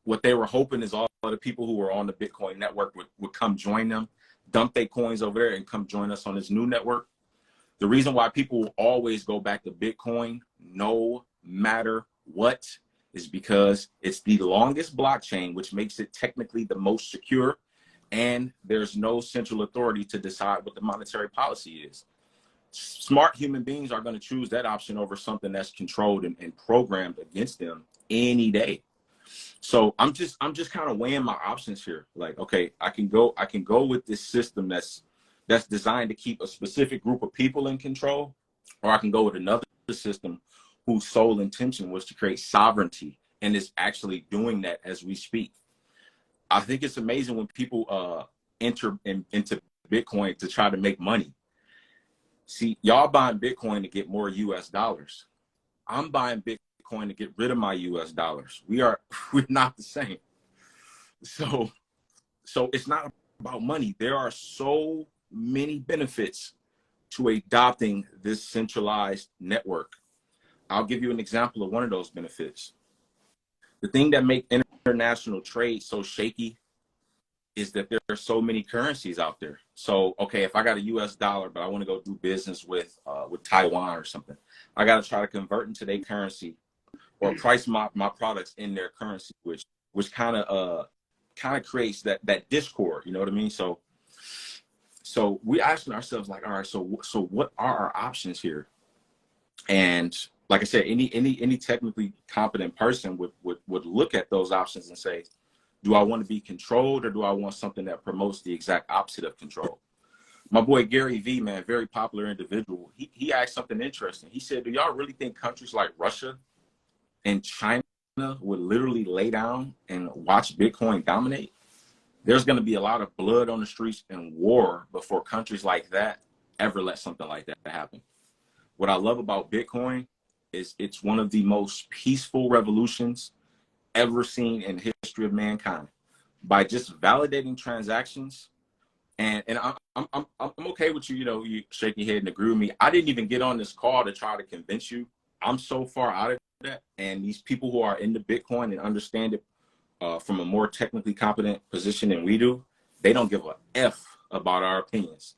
What they were hoping is all the people who were on the Bitcoin network would come join them, dump their coins over there and come join us on this new network. The reason why people will always go back to Bitcoin, no matter what, is because it's the longest blockchain, which makes it technically the most secure, and there's no central authority to decide what the monetary policy is. Smart human beings are going to choose that option over something that's controlled and programmed against them any day. So I'm just kind of weighing my options here. Like, okay, I can go with this system that's designed to keep a specific group of people in control, or I can go with another system whose sole intention was to create sovereignty and is actually doing that as we speak. I think it's amazing when people enter into Bitcoin to try to make money. See, y'all buying Bitcoin to get more US dollars. I'm buying Bitcoin to get rid of my US dollars. We're not the same. So it's not about money. There are so many benefits to adopting this centralized network. I'll give you an example of one of those benefits. The thing that makes international trade so shaky is that there are so many currencies out there. So, okay, if I got a US dollar, but I want to go do business with Taiwan or something, I got to try to convert into their currency or price my products in their currency, which kind of creates that discord, you know what I mean? So we asking ourselves like, all right, so what are our options here? And like I said, any technically competent person would look at those options and say, do I want to be controlled, or do I want something that promotes the exact opposite of control? My boy Gary V, man, very popular individual, he asked something interesting. He said, do y'all really think countries like Russia and China would literally lay down and watch Bitcoin dominate? There's going to be a lot of blood on the streets and war before countries like that ever let something like that happen. What I love about Bitcoin is it's one of the most peaceful revolutions ever seen in history of mankind. By just validating transactions, and I'm okay with you. You know, you shake your head and agree with me. I didn't even get on this call to try to convince you. I'm so far out of that. And these people who are into Bitcoin and understand it from a more technically competent position than we do, they don't give a F about our opinions.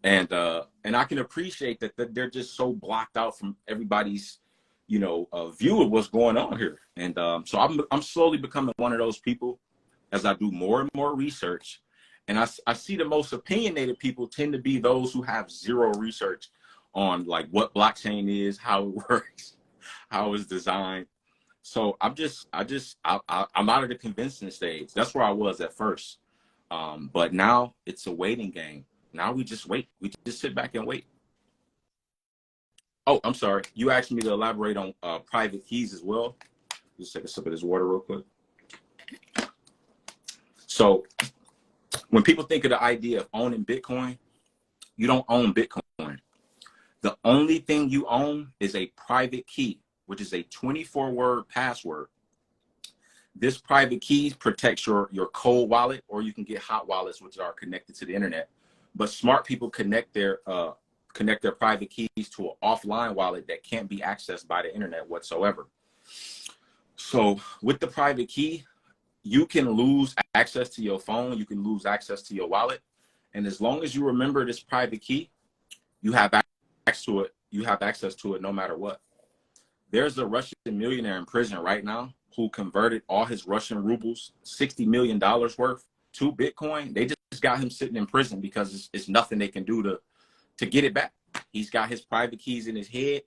And I can appreciate that they're just so blocked out from everybody's view of what's going on here. And so I'm slowly becoming one of those people as I do more and more research. And I see the most opinionated people tend to be those who have zero research on like what blockchain is, how it works, how it's designed. So I'm out of the convincing stage. That's where I was at first. But now it's a waiting game. Now we just wait. We just sit back and wait. Oh, I'm sorry. You asked me to elaborate on private keys as well. Just take a sip of this water real quick. So when people think of the idea of owning Bitcoin, you don't own Bitcoin. The only thing you own is a private key, which is a 24-word password. This private key protects your cold wallet, or you can get hot wallets, which are connected to the internet. But smart people connect their private keys to an offline wallet that can't be accessed by the internet whatsoever. So with the private key, you can lose access to your phone, you can lose access to your wallet. And as long as you remember this private key, you have access to it. You have access to it no matter what. There's a Russian millionaire in prison right now who converted all his Russian rubles, $60 million worth, to Bitcoin. They just got him sitting in prison because it's nothing they can do to get it back. He's got his private keys in his head.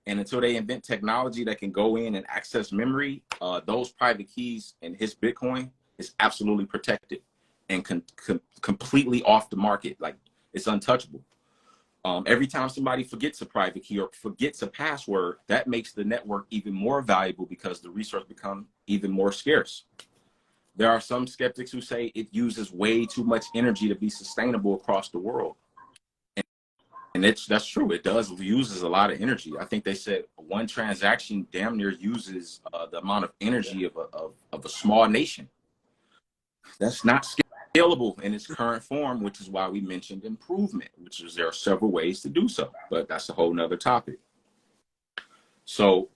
And until they invent technology that can go in and access memory, those private keys and his Bitcoin is absolutely protected and completely off the market. Like, it's untouchable. Every time somebody forgets a private key or forgets a password, that makes the network even more valuable because the resource becomes even more scarce. There are some skeptics who say it uses way too much energy to be sustainable across the world. And that's true. It uses a lot of energy. I think they said one transaction damn near uses the amount of energy of a small nation. That's not scalable in its current form, which is why we mentioned improvement, which is there are several ways to do so, but that's a whole nother topic. So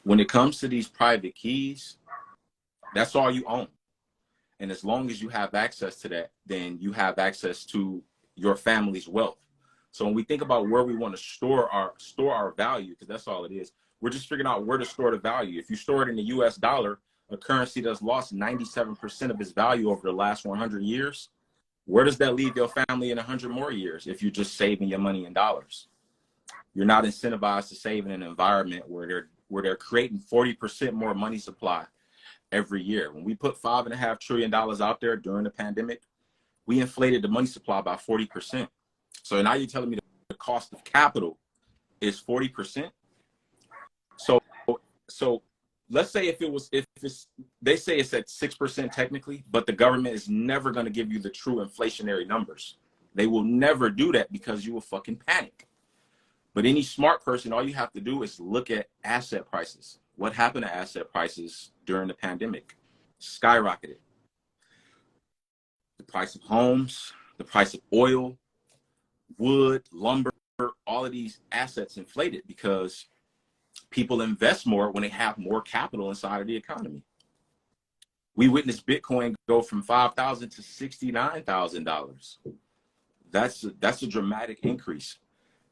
when it comes to these private keys, that's all you own. And as long as you have access to that, then you have access to your family's wealth. So when we think about where we want to store our value, because that's all it is, we're just figuring out where to store the value. If you store it in the US dollar, a currency that's lost 97% of its value over the last 100 years, where does that leave your family in 100 more years if you're just saving your money in dollars? You're not incentivized to save in an environment where they're creating 40% more money supply every year. When we put $5.5 trillion out there during the pandemic, we inflated the money supply by 40%. So now you're telling me the cost of capital is 40%. So let's say they say it's at 6% technically, but the government is never going to give you the true inflationary numbers. They will never do that because you will fucking panic. But any smart person, all you have to do is look at asset prices. What happened to asset prices during the pandemic? Skyrocketed. The price of homes, the price of oil, wood, lumber, all of these assets inflated because people invest more when they have more capital inside of the economy. We witnessed Bitcoin go from $5,000 to $69,000. That's a dramatic increase.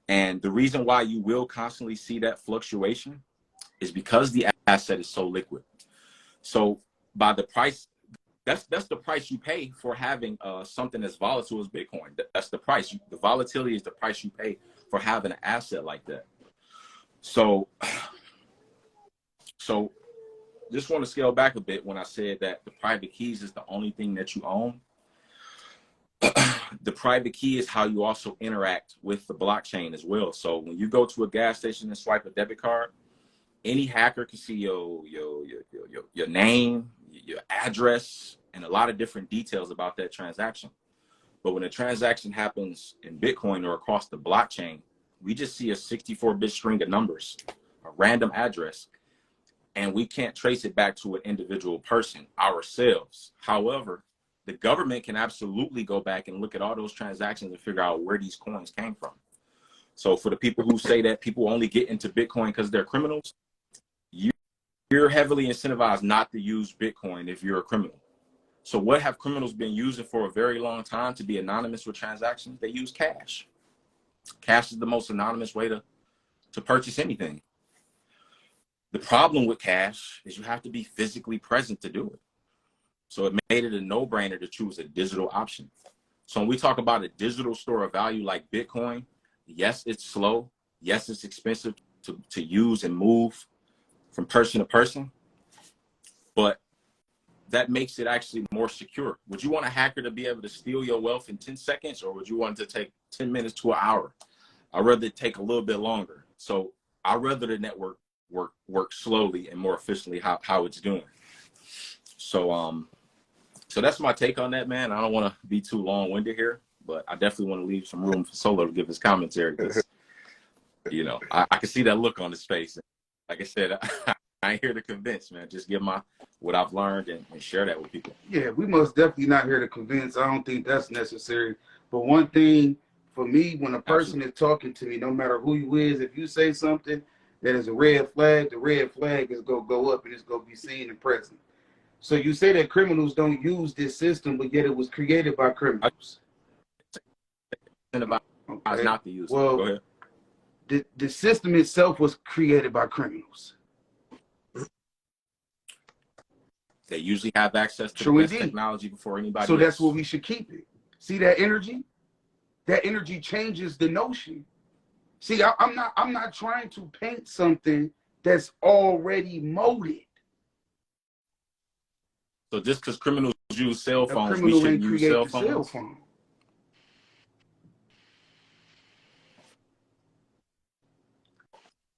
And the reason why you will constantly see that fluctuation is because the asset is so liquid. So by the price, that's the price you pay for having something as volatile as Bitcoin. That's the price. The volatility is the price you pay for having an asset like that. So just want to scale back a bit when I said that the private keys is the only thing that you own. The private key is how you also interact with the blockchain as well. So when you go to a gas station and swipe a debit card, any hacker can see your name, your address, and a lot of different details about that transaction. But when a transaction happens in Bitcoin or across the blockchain, we just see a 64-bit string of numbers, a random address, and we can't trace it back to an individual person ourselves. However, the government can absolutely go back and look at all those transactions and figure out where these coins came from. So for the people who say that people only get into Bitcoin because they're criminals, you're heavily incentivized not to use Bitcoin if you're a criminal. So what have criminals been using for a very long time to be anonymous with transactions? They use cash. Cash is the most anonymous way to purchase anything. The problem with cash is you have to be physically present to do it. So it made it a no-brainer to choose a digital option. So when we talk about a digital store of value like Bitcoin, yes, it's slow. Yes, it's expensive to use and move from person to person, but that makes it actually more secure. Would you want a hacker to be able to steal your wealth in 10 seconds, or would you want it to take 10 minutes to an hour? I'd rather it take a little bit longer. So I'd rather the network work slowly and more efficiently how it's doing. So that's my take on that, man. I don't want to be too long-winded here, but I definitely want to leave some room for Solo to give his commentary because, I can see that look on his face. Like I said, I ain't here to convince, man. Just give what I've learned and share that with people. Yeah, we most definitely not here to convince. I don't think that's necessary. But one thing for me, when a person is talking to me, no matter who you is, if you say something that is a red flag, the red flag is going to go up and it's going to be seen and present. So you say that criminals don't use this system, but yet it was created by criminals. Okay. Not to use it. Well, go ahead. The system itself was created by criminals. They usually have access to the True best indeed. technology before anybody So else. that's where we should keep it. See that energy? That energy changes the notion. See, I'm not trying to paint something that's already molded. So just because criminals use cell phones, we criminal shouldn't ain't use create cell the cell phones? phone.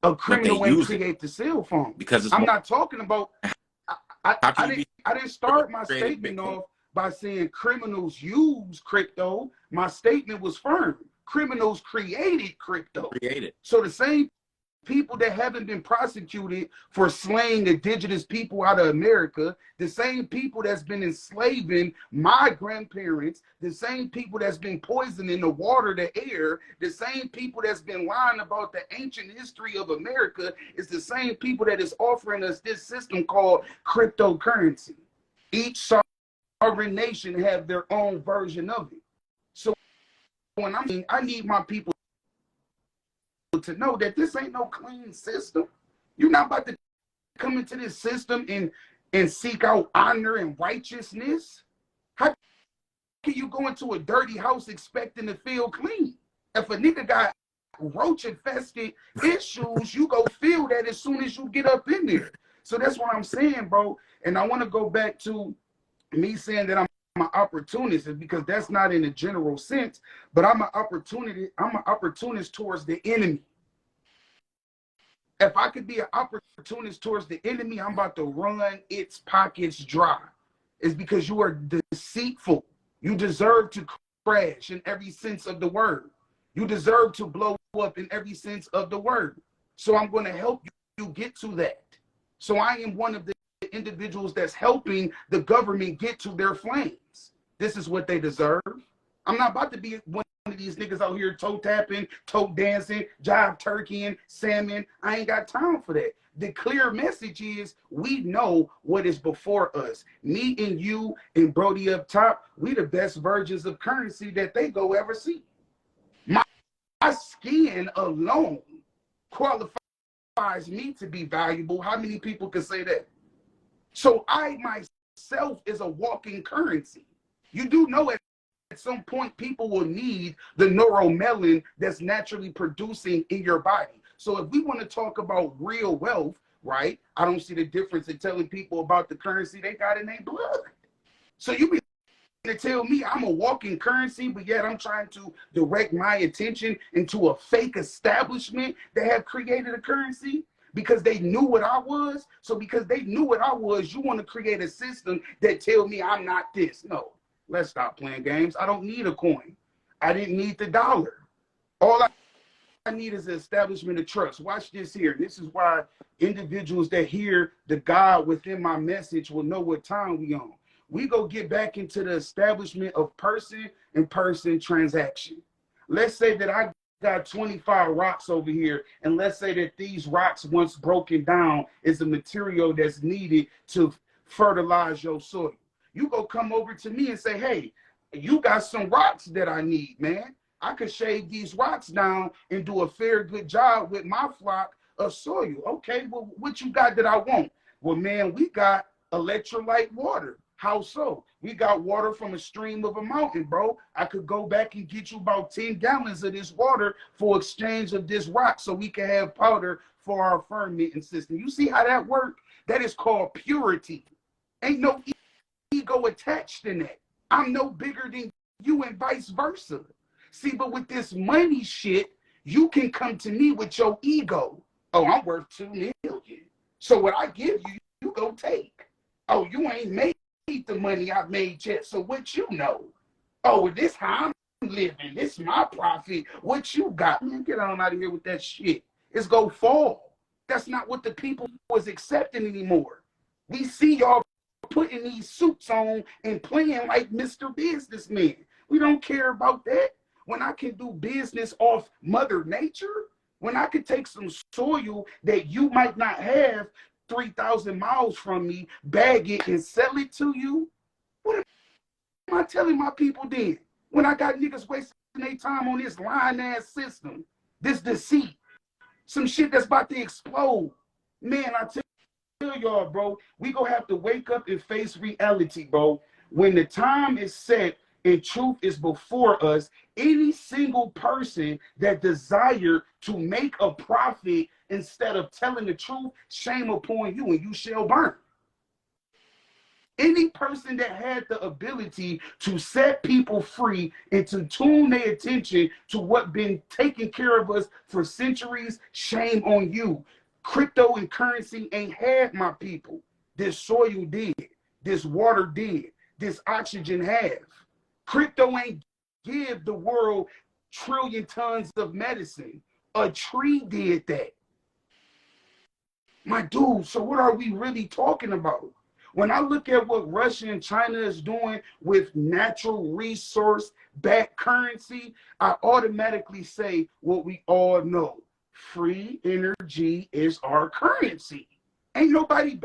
A But they criminal ain't use it create the cell phone. because it's I'm more. not talking about. How can you I didn't start my created statement Bitcoin? off by saying criminals use crypto. My statement was firm. Criminals created crypto. Created. So the same people that haven't been prosecuted for slaying indigenous people out of America, the same people that's been enslaving my grandparents, the same people that's been poisoning the water, the air, the same people that's been lying about the ancient history of America is the same people that is offering us this system called cryptocurrency. Each sovereign nation have their own version of it. So when I need my people to know that this ain't no clean system. You're not about to come into this system and seek out honor and righteousness. How can you go into a dirty house expecting to feel clean? If a nigga got roach infested issues, you go feel that as soon as you get up in there. So that's what I'm saying, bro. And I want to go back to me saying that I'm an opportunist, is because that's not in a general sense, but I'm an opportunist towards the enemy. If I could be an opportunist towards the enemy, I'm about to run its pockets dry. It's because you are deceitful. You deserve to crash in every sense of the word. You deserve to blow up in every sense of the word. So I'm going to help you get to that. So I am one of the individuals that's helping the government get to their flames. This is what they deserve. I'm not about to be one of these niggas out here toe tapping, toe dancing, jive turkeying, salmon. I ain't got time for that. The clear message is we know what is before us. Me and you and Brody up top, we the best versions of currency that they go ever see. My skin alone qualifies me to be valuable. How many people can say that? So I myself is a walking currency. You do know at some point people will need the neuromelanin that's naturally producing in your body. So if we want to talk about real wealth, right, I don't see the difference in telling people about the currency they got in their blood. So you be to tell me I'm a walking currency, but yet I'm trying to direct my attention into a fake establishment that have created a currency because they knew what I was. So because they knew what I was, you want to create a system that tell me I'm not this. No, let's stop playing games. I don't need a coin. I didn't need the dollar. All I need is an establishment of trust. Watch this here. This is why individuals that hear the God within my message will know what time we on. We go get back into the establishment of person and person transaction. Let's say that I got 25 rocks over here, and let's say that these rocks, once broken down, is the material that's needed to fertilize your soil. You go come over to me and say, hey, you got some rocks that I need, man. I could shave these rocks down and do a fair good job with my flock of soil. Okay, well, what you got that I want? Well, man, we got electrolyte water. How so? We got water from a stream of a mountain, bro. I could go back and get you about 10 gallons of this water for exchange of this rock so we can have powder for our fermenting system. You see how that works? That is called purity. Ain't no ego attached in that. I'm no bigger than you and vice versa. See, but with this money shit, you can come to me with your ego. Oh, I'm worth 2 million. So what I give you, you go take. Oh, you ain't made the money I made yet. So what you know? Oh, this how I'm living. This my profit. What you got? Man, get on out of here with that shit. It's go fall. That's not what the people was accepting anymore. We see y'all putting these suits on and playing like Mr. Businessman. We don't care about that. When I can do business off Mother Nature, when I can take some soil that you might not have 3,000 miles from me, bag it and sell it to you, what am I telling my people then? When I got niggas wasting their time on this lying ass system, this deceit, Some shit that's about to explode. Man, I tell y'all, bro, we gonna have to wake up and face reality, bro. When the time is set and truth is before us, any single person that desire to make a profit instead of telling the truth, shame upon you, and you shall burn. Any person that had the ability to set people free and to tune their attention to what been taking care of us for centuries, shame on you. Crypto and currency ain't had my people. This soil did. This water did. This oxygen have. Crypto ain't give the world trillion tons of medicine. A tree did that. My dude, so what are we really talking about? When I look at what Russia and China is doing with natural resource backed currency, I automatically say what we all know. Free energy is our currency. Ain't nobody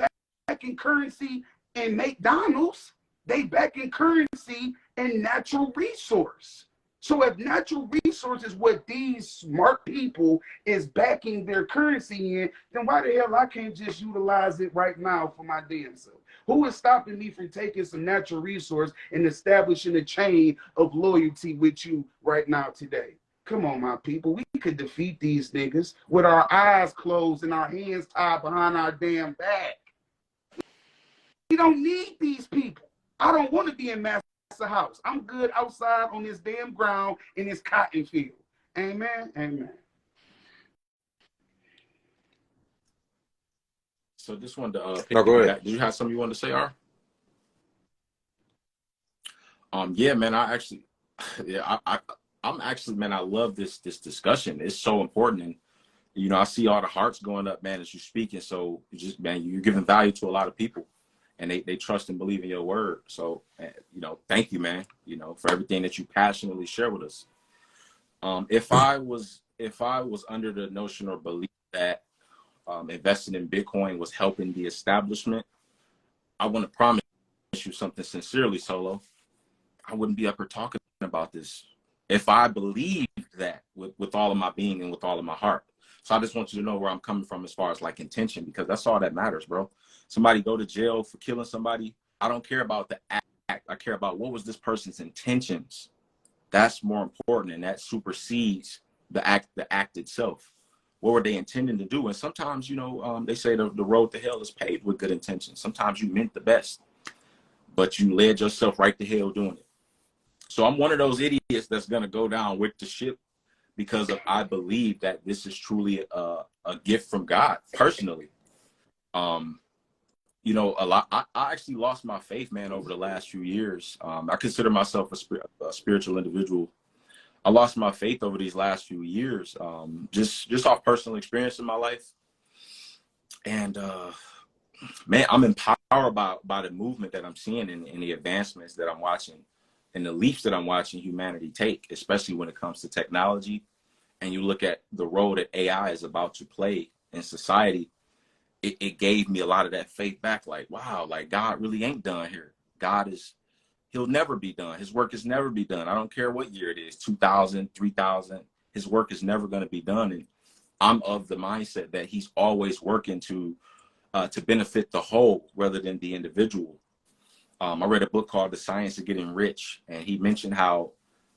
backing currency in McDonald's. They backing currency in natural resource. So if natural resource is what these smart people is backing their currency in, then why the hell I can't just utilize it right now for my damn self? Who is stopping me from taking some natural resource and establishing a chain of loyalty with you right now today? Come on, my people. We could defeat these niggas with our eyes closed and our hands tied behind our damn back. We don't need these people. I don't want to be in Master House. I'm good outside on this damn ground in this cotton field. Amen. Amen. So just wanted to No, go ahead. did you have something you wanted to say, R? Yeah, man, I actually, yeah, I'm actually, man, I love this discussion. It's so important, and you know, I see all the hearts going up, man, as you're speaking. So just, man, you're giving value to a lot of people, and they trust and believe in your word. So, you know, thank you, man, you know, for everything that you passionately share with us. If I was under the notion or belief that investing in Bitcoin was helping the establishment, I want to promise you something sincerely, Solo. I wouldn't be up here talking about this if I believed that with all of my being and with all of my heart. So I just want you to know where I'm coming from as far as like intention, because that's all that matters, bro. Somebody go to jail for killing somebody. I don't care about the act. I care about what was this person's intentions. That's more important, and that supersedes the act itself. What were they intending to do? And sometimes, you know, they say the road to hell is paved with good intentions. Sometimes you meant the best, but you led yourself right to hell doing it. So I'm one of those idiots that's going to go down with the ship because I believe that this is truly a gift from God personally. You know, I actually lost my faith, man, over the last few years. I consider myself a spiritual individual. I lost my faith over these last few years, just off personal experience in my life. And man, I'm empowered by the movement that I'm seeing and the advancements that I'm watching and the leaps that I'm watching humanity take, especially when it comes to technology. And you look at the role that AI is about to play in society, it gave me a lot of that faith back. Like, wow, like God really ain't done here. He'll never be done. His work is never be done. I don't care what year it is, 2000, 3000, his work is never going to be done. And I'm of the mindset that he's always working to benefit the whole rather than the individual. I read a book called The Science of Getting Rich, and he mentioned how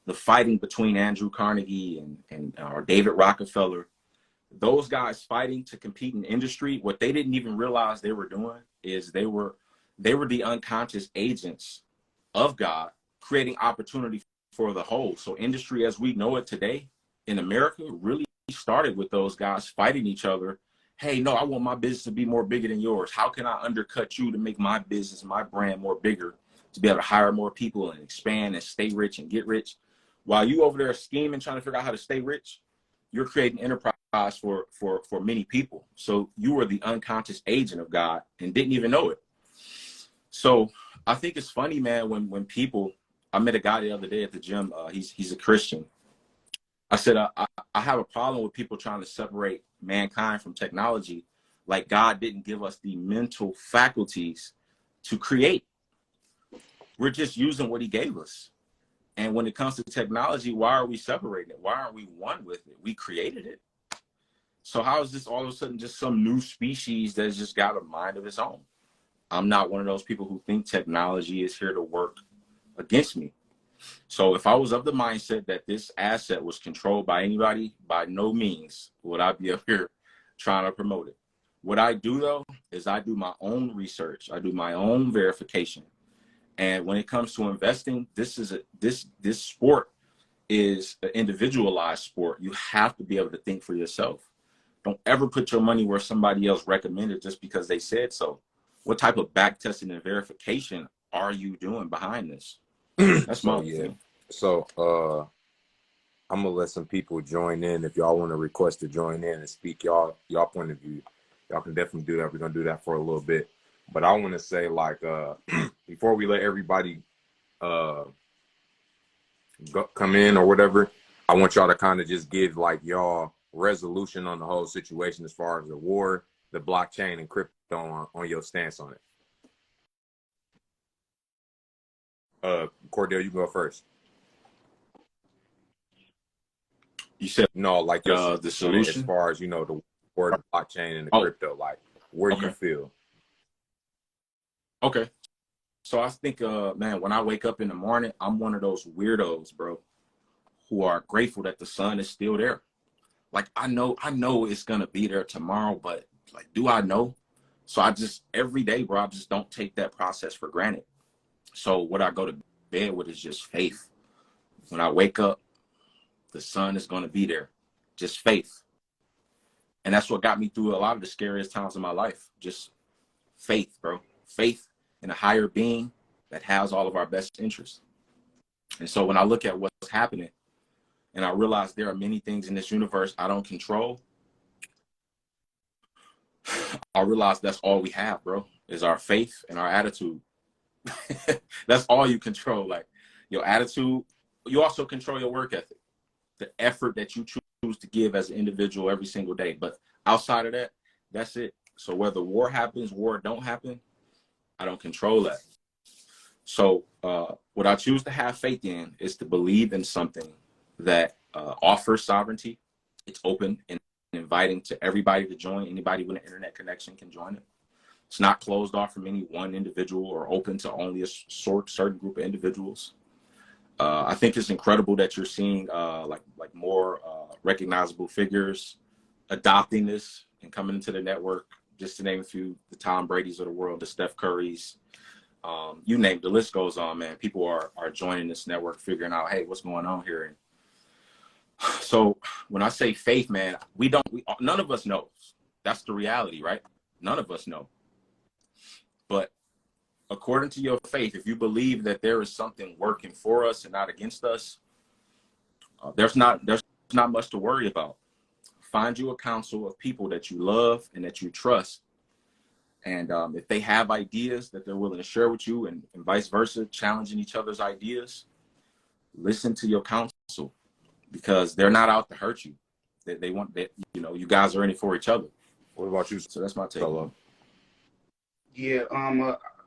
the fighting between Andrew Carnegie and David Rockefeller, those guys fighting to compete in industry, what they didn't even realize they were doing is they were the unconscious agents of God, creating opportunity for the whole. So industry as we know it today in America really started with those guys fighting each other. Hey, no, I want my business to be more bigger than yours. How can I undercut you to make my business, my brand more bigger, to be able to hire more people and expand and stay rich and get rich? While you over there scheming, trying to figure out how to stay rich, you're creating enterprise for many people. So you were the unconscious agent of God and didn't even know it. So I think it's funny, man, when people, I met a guy the other day at the gym. He's a Christian. I said, I have a problem with people trying to separate mankind from technology, like God didn't give us the mental faculties to create. We're just using what he gave us. And when it comes to technology, why are we separating it? Why aren't we one with it? We created it. So how is this all of a sudden just some new species that's just got a mind of its own? I'm not one of those people who think technology is here to work against me. So if I was of the mindset that this asset was controlled by anybody, by no means would I be up here trying to promote it. What I do though is I do my own research. I do my own verification. And when it comes to investing, this sport is an individualized sport. You have to be able to think for yourself. Don't ever put your money where somebody else recommended just because they said so. What type of back testing and verification are you doing behind this? That's my thing. So I'm gonna let some people join in. If y'all want to request to join in and speak y'all point of view, y'all can definitely do that. We're gonna do that for a little bit. But I want to say, like, before we let everybody come in or whatever, I want y'all to kind of just give like y'all resolution on the whole situation as far as the war, the blockchain, and crypto on your stance on it. Cordele, you go first. You said no, like the solution as far as the war, the blockchain, and the crypto. Like, where do you feel? Okay, so I think, man, when I wake up in the morning, I'm one of those weirdos, bro, who are grateful that the sun is still there. Like, I know it's gonna be there tomorrow, but like, do I know? So I just every day, bro, I just don't take that process for granted. So what I go to bed with is just faith. When I wake up, the sun is going to be there. Just faith. And that's what got me through a lot of the scariest times of my life. Just faith, bro. Faith in a higher being that has all of our best interests. And so when I look at what's happening and I realize there are many things in this universe I don't control, I realize that's all we have, bro, is our faith and our attitude. That's all you control. Like, your attitude. You also control your work ethic, the effort that you choose to give as an individual every single day. But outside of that, that's it. So whether war happens, war don't happen, I don't control that. So what I choose to have faith in is to believe in something that offers sovereignty. It's open and inviting to everybody to join. Anybody with an internet connection can join it. It's not closed off from any one individual or open to only a certain group of individuals. I think it's incredible that you're seeing like more recognizable figures adopting this and coming into the network. Just to name a few, the Tom Brady's of the world, the Steph Curry's, you name, the list goes on, man. People are joining this network, figuring out, hey, what's going on here? And so when I say faith, man, none of us knows. That's the reality, right? None of us know. But according to your faith, if you believe that there is something working for us and not against us, there's not much to worry about. Find you a council of people that you love and that you trust. And if they have ideas that they're willing to share with you and vice versa, challenging each other's ideas, listen to your counsel, because they're not out to hurt you. They want that, you guys are in it for each other. What about you? So that's my take. Hello. Yeah,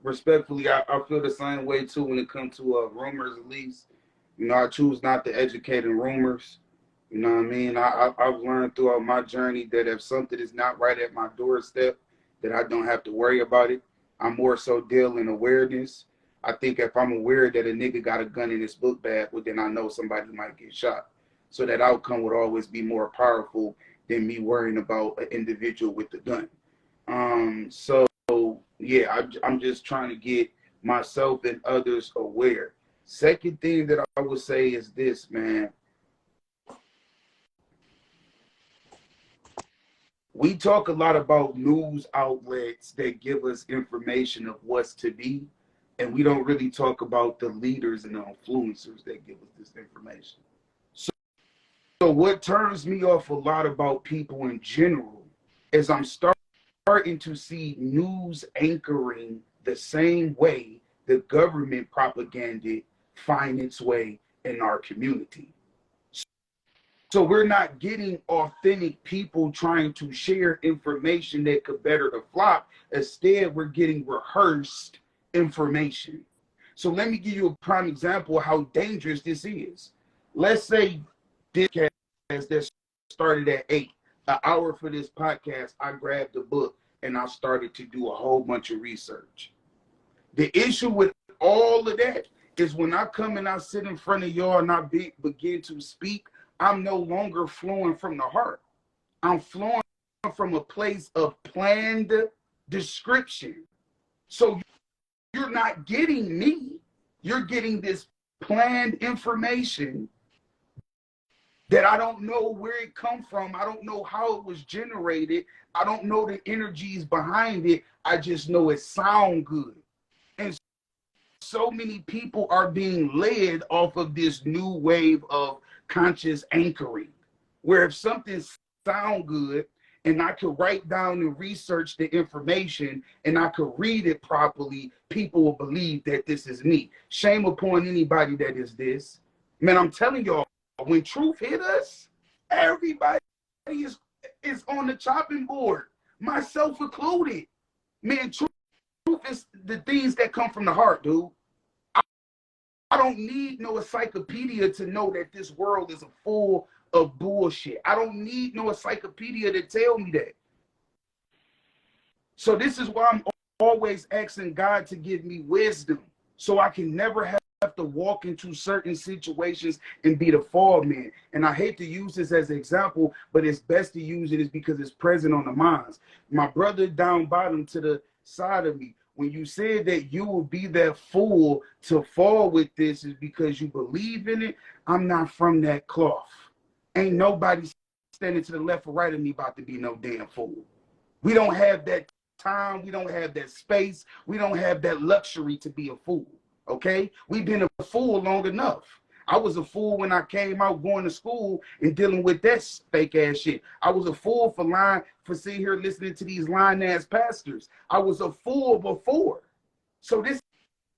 respectfully, I feel the same way too when it comes to rumors. At least, I choose not to educate in rumors. You know what I mean? I've learned throughout my journey that if something is not right at my doorstep, that I don't have to worry about it. I'm more so deal in awareness. I think if I'm aware that a nigga got a gun in his book bag, well, then I know somebody might get shot. So that outcome would always be more powerful than me worrying about an individual with the gun. So yeah, I'm just trying to get myself and others aware. Second thing that I would say is this, man. We talk a lot about news outlets that give us information of what's to be, and we don't really talk about the leaders and the influencers that give us this information. So what turns me off a lot about people in general is I'm starting to see news anchoring the same way the government propaganda find its way in our community. So we're not getting authentic people trying to share information that could better the flock. Instead, we're getting rehearsed information. So let me give you a prime example of how dangerous this is. Let's say this podcast that started at 8, an hour for this podcast, I grabbed a book and I started to do a whole bunch of research. The issue with all of that is when I come and I sit in front of y'all and I begin to speak, I'm no longer flowing from the heart. I'm flowing from a place of planned description. So you're not getting me. You're getting this planned information that I don't know where it come from. I don't know how it was generated. I don't know the energies behind it. I just know it sound good. And so many people are being led off of this new wave of conscious anchoring, where if something sound good and I could write down and research the information and I could read it properly, people will believe that this is me. Shame upon anybody that is this. Man, I'm telling y'all, when truth hit us, everybody is on the chopping board, myself included. Man, truth is the things that come from the heart, dude. I don't need no encyclopedia to know that this world is full of bullshit. I don't need no encyclopedia to tell me that. So this is why I'm always asking God to give me wisdom, so I can never have to walk into certain situations and be the fall man. And I hate to use this as an example, but it's best to use it is because it's present on the minds. My brother down bottom to the side of me, when you said that you will be that fool to fall with this is because you believe in it, I'm not from that cloth. Ain't nobody standing to the left or right of me about to be no damn fool. We don't have that time. We don't have that space. We don't have that luxury to be a fool. Okay? We've been a fool long enough. I was a fool when I came out going to school and dealing with that fake ass shit. I was a fool for sitting here listening to these lying ass pastors. I was a fool before. So this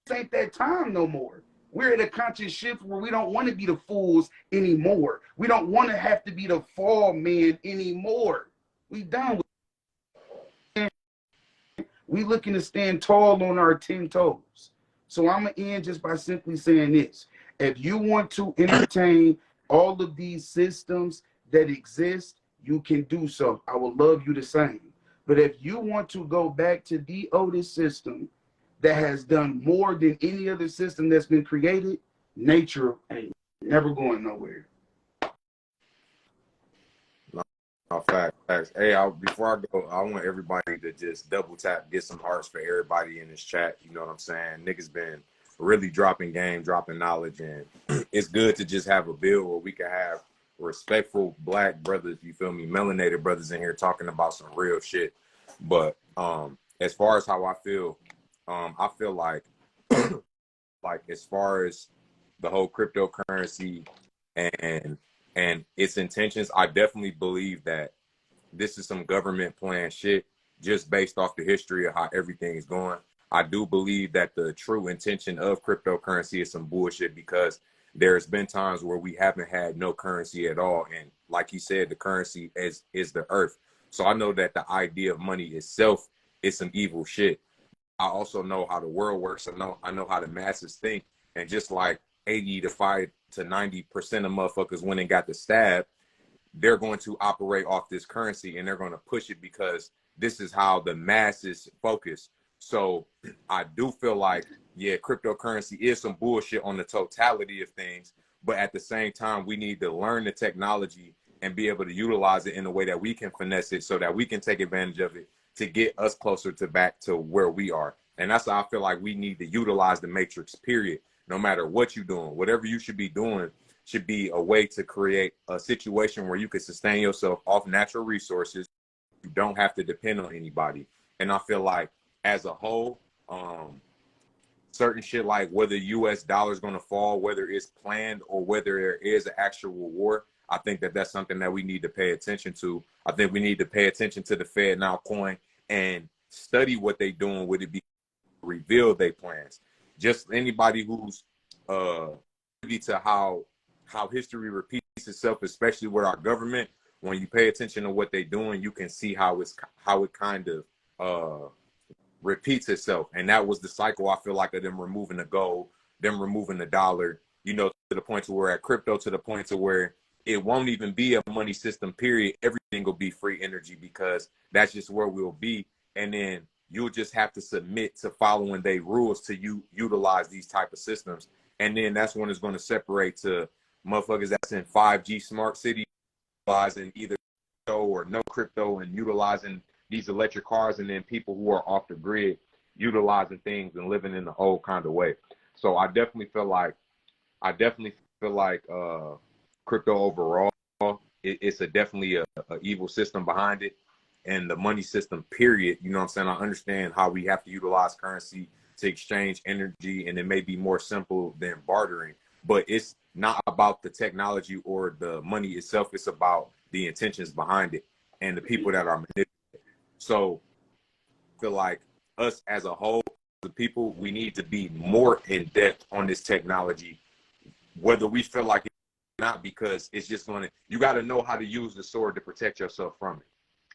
ain't that time no more. We're at a conscious shift where we don't want to be the fools anymore. We don't want to have to be the fall man anymore. We done with it. We looking to stand tall on our 10 toes. So I'm going to end just by simply saying this. If you want to entertain all of these systems that exist, you can do so. I will love you the same. But if you want to go back to the oldest system that has done more than any other system that's been created, nature ain't never going nowhere. No, facts. Hey, before I go, I want everybody to just double tap, get some hearts for everybody in this chat. You know what I'm saying? Niggas been really dropping game, dropping knowledge, and it's good to just have a bill where we can have respectful black brothers, you feel me, melanated brothers in here talking about some real shit. But as far as how I feel like like as far as the whole cryptocurrency and its intentions, I definitely believe that this is some government plan shit just based off the history of how everything is going. I do believe that the true intention of cryptocurrency is some bullshit because there's been times where we haven't had no currency at all. And like you said, the currency is the earth. So I know that the idea of money itself is some evil shit. I also know how the world works. I know how the masses think. And just like 80 to 90% of motherfuckers went and got the stab, they're going to operate off this currency and they're going to push it because this is how the masses focus. So I do feel like, yeah, cryptocurrency is some bullshit on the totality of things. But at the same time, we need to learn the technology and be able to utilize it in a way that we can finesse it so that we can take advantage of it to get us closer to back to where we are. And that's how I feel like we need to utilize the matrix, period. No matter what you're doing, whatever you should be doing should be a way to create a situation where you can sustain yourself off natural resources. You don't have to depend on anybody. And I feel like as a whole, certain shit like whether US dollar is going to fall, whether it's planned or whether there is an actual war, I think that that's something that we need to pay attention to. I think we need to pay attention to the Fed now coin and study what they're doing with it, reveal their plans. Just anybody who's privy to how history repeats itself, especially with our government, when you pay attention to what they're doing, you can see how it kind of repeats itself. And that was the cycle, I feel like, of them removing the gold, them removing the dollar, you know, to the point to where at crypto, to the point to where it won't even be a money system, period. Everything will be free energy because that's just where we'll be. And then you'll just have to submit to following their rules to utilize these type of systems. And then that's when it's going to separate to motherfuckers that's in 5G smart cities, utilizing either crypto or no crypto and utilizing these electric cars, and then people who are off the grid utilizing things and living in the old kind of way. So I definitely feel like crypto overall, it's definitely a evil system behind it, and the money system, period. You know what I'm saying? I understand how we have to utilize currency to exchange energy, and it may be more simple than bartering, but it's not about the technology or the money itself. It's about the intentions behind it and the people that are manipulating. So I feel like us as a whole, the people, we need to be more in depth on this technology, whether we feel like it or not, because it's just going to, you got to know how to use the sword to protect yourself from it.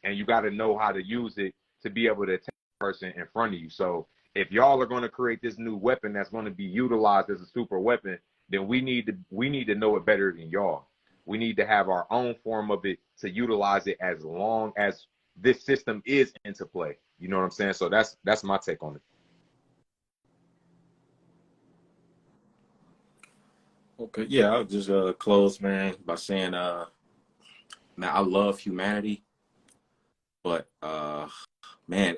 And you got to know how to use it to be able to attack the person in front of you. So if y'all are going to create this new weapon that's going to be utilized as a super weapon, then we need to know it better than y'all. We need to have our own form of it to utilize it as long as this system is into play. You know what I'm saying? So that's my take on it. Okay, yeah, I'll just close, man, by saying, man, I love humanity, but man,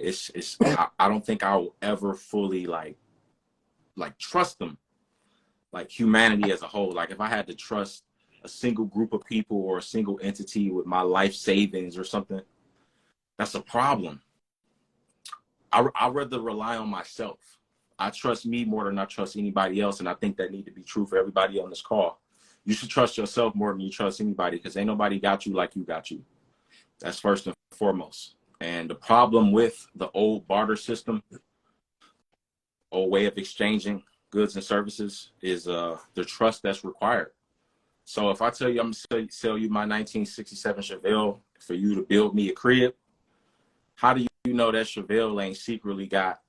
I don't think I'll ever fully like trust them, like humanity as a whole. Like if I had to trust a single group of people or a single entity with my life savings or something, that's a problem. I'd rather rely on myself. I trust me more than I trust anybody else, and I think that need to be true for everybody on this call. You should trust yourself more than you trust anybody, because ain't nobody got you like you got you. That's first and foremost. And the problem with the old barter system, old way of exchanging goods and services, is the trust that's required. So if I tell you I'm going to sell you my 1967 Chevelle for you to build me a crib, how do you know that Chevelle ain't secretly got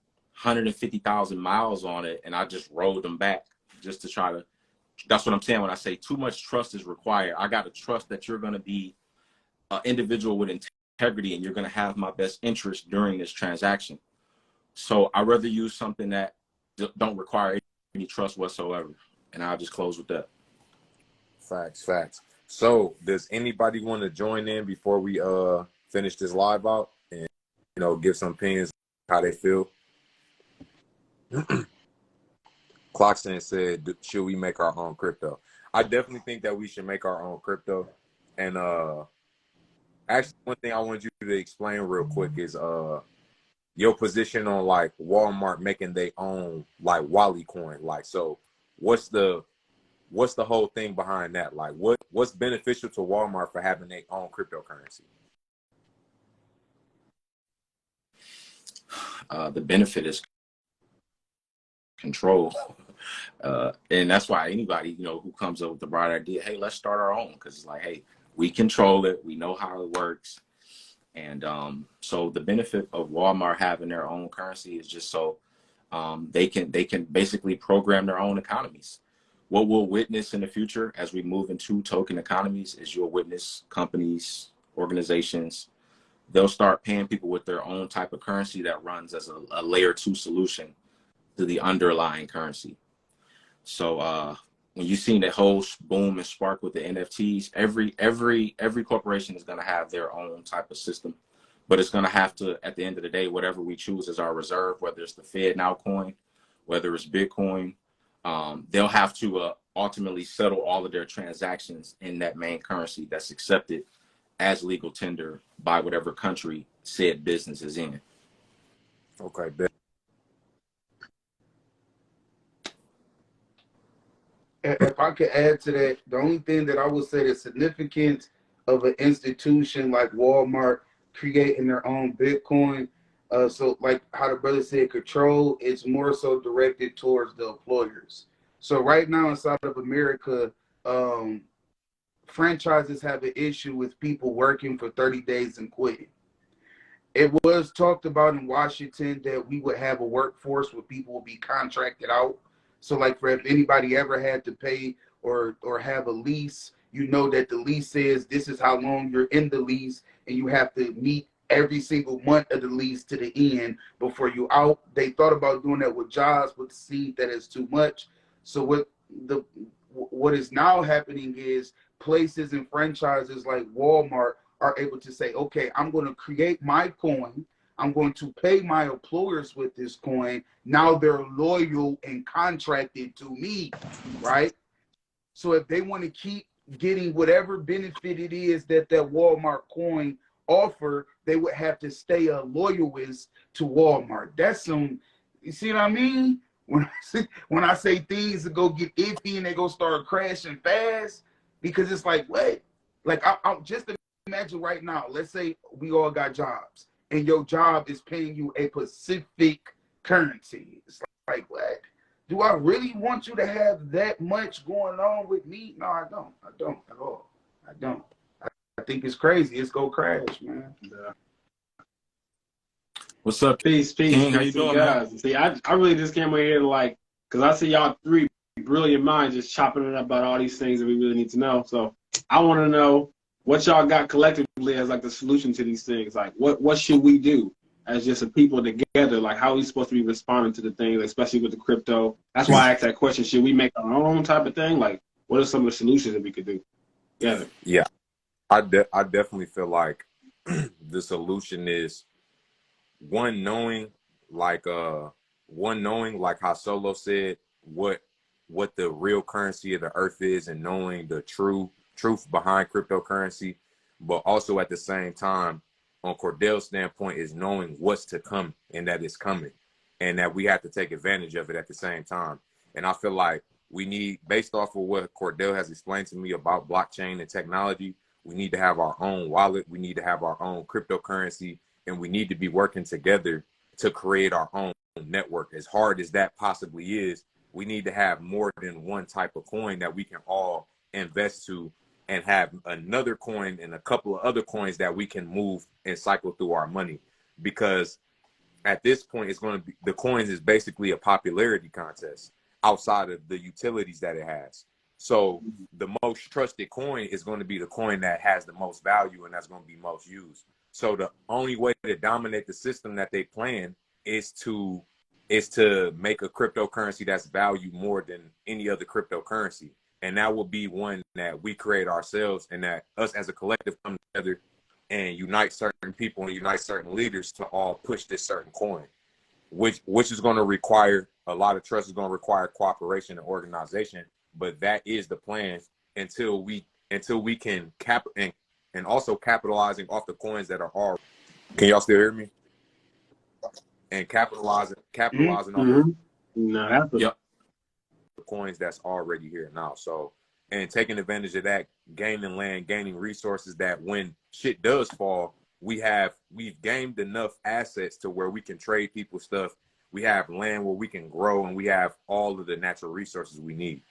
150,000 miles on it and I just rolled them back just to try to, that's what I'm saying when I say too much trust is required. I got to trust that you're going to be an individual with integrity and you're going to have my best interest during this transaction. So I'd rather use something that don't require any trust whatsoever. And I'll just close with that. Facts. So does anybody want to join in before we finish this live out and, you know, give some opinions how they feel? Clocksyn said, should we make our own crypto? I definitely think that we should make our own crypto. And actually, one thing I want you to explain real quick is your position on like Walmart making their own like WWIII coin. Like, so what's the whole thing behind that? Like, what's beneficial to Walmart for having their own cryptocurrency? The benefit is control. And that's why anybody, you know, who comes up with the bright idea, hey, let's start our own, because it's like, hey, we control it, we know how it works. And so the benefit of Walmart having their own currency is just so they can basically program their own economies. What we'll witness in the future as we move into token economies is you'll witness companies, organizations, they'll start paying people with their own type of currency that runs as a layer 2 solution to the underlying currency. So when you've seen that whole boom and spark with the NFTs, every corporation is going to have their own type of system, but it's going to have to, at the end of the day, whatever we choose as our reserve, whether it's the Fed now coin, whether it's Bitcoin, they'll have to ultimately settle all of their transactions in that main currency that's accepted as legal tender by whatever country said business is in. Okay. If I could add to that, the only thing that I would say the significance of an institution like Walmart creating their own Bitcoin, so like how the brother said, control, it's more so directed towards the employers. So right now inside of America, franchises have an issue with people working for 30 days and quitting. It was talked about in Washington that we would have a workforce where people will be contracted out. So like for if anybody ever had to pay or have a lease You know that the lease says this is how long you're in the lease, and you have to meet every single month of the lease to the end before you out. They thought about doing that with jobs, but see that is too much. So what is now happening is places and franchises like Walmart are able to say, okay, I'm going to create my coin. I'm going to pay my employers with this coin. Now they're loyal and contracted to me, right? So if they want to keep getting whatever benefit it is that Walmart coin offer, they would have to stay a loyalist to Walmart. That's some, you see what I mean? When I say things to go get iffy and they go start crashing fast, because it's like, what? Like, I just imagine right now, let's say we all got jobs and your job is paying you a specific currency. It's like, what? Do I really want you to have that much going on with me? No, I don't. I don't at all. I don't. I think it's crazy. It's gonna crash, man. Yeah. What's up, Peace, King? How peace you to doing, guys. man? See, I really just came over here to because I see y'all three brilliant minds just chopping it up about all these things that we really need to know. So I want to know what y'all got collectively as like the solution to these things. Like, what should we do as just a people together? Like, how are we supposed to be responding to the things, especially with the crypto? That's why I asked that question. Should we make our own type of thing? Like, what are some of the solutions that we could do together? Yeah, I definitely feel like the solution is one knowing like how Solo said what the real currency of the earth is, and knowing the truth behind cryptocurrency, but also at the same time, on Cordele's standpoint, is knowing what's to come and that it's coming, and that we have to take advantage of it at the same time. And I feel like we need, based off of what Cordele has explained to me about blockchain and technology, we need to have our own wallet, we need to have our own cryptocurrency, and we need to be working together to create our own network. As hard as that possibly is, we need to have more than one type of coin that we can all invest to, and have another coin and a couple of other coins that we can move and cycle through our money. Because at this point, it's going to be, the coins is basically a popularity contest outside of the utilities that it has. So the most trusted coin is going to be the coin that has the most value, and that's going to be most used. So the only way to dominate the system that they plan is to make a cryptocurrency that's valued more than any other cryptocurrency. And that will be one that we create ourselves, and that us as a collective come together and unite certain people and unite certain leaders to all push this certain coin, which is going to require a lot of trust, is going to require cooperation and organization. But that is the plan until we can and also capitalizing off the coins that are already. Can y'all still hear me? And capitalizing off Yep. the coins that's already here now. So, and taking advantage of that, gaining land, gaining resources, that when shit does fall, we've gained enough assets to where we can trade people stuff. We have land where we can grow, and we have all of the natural resources we need.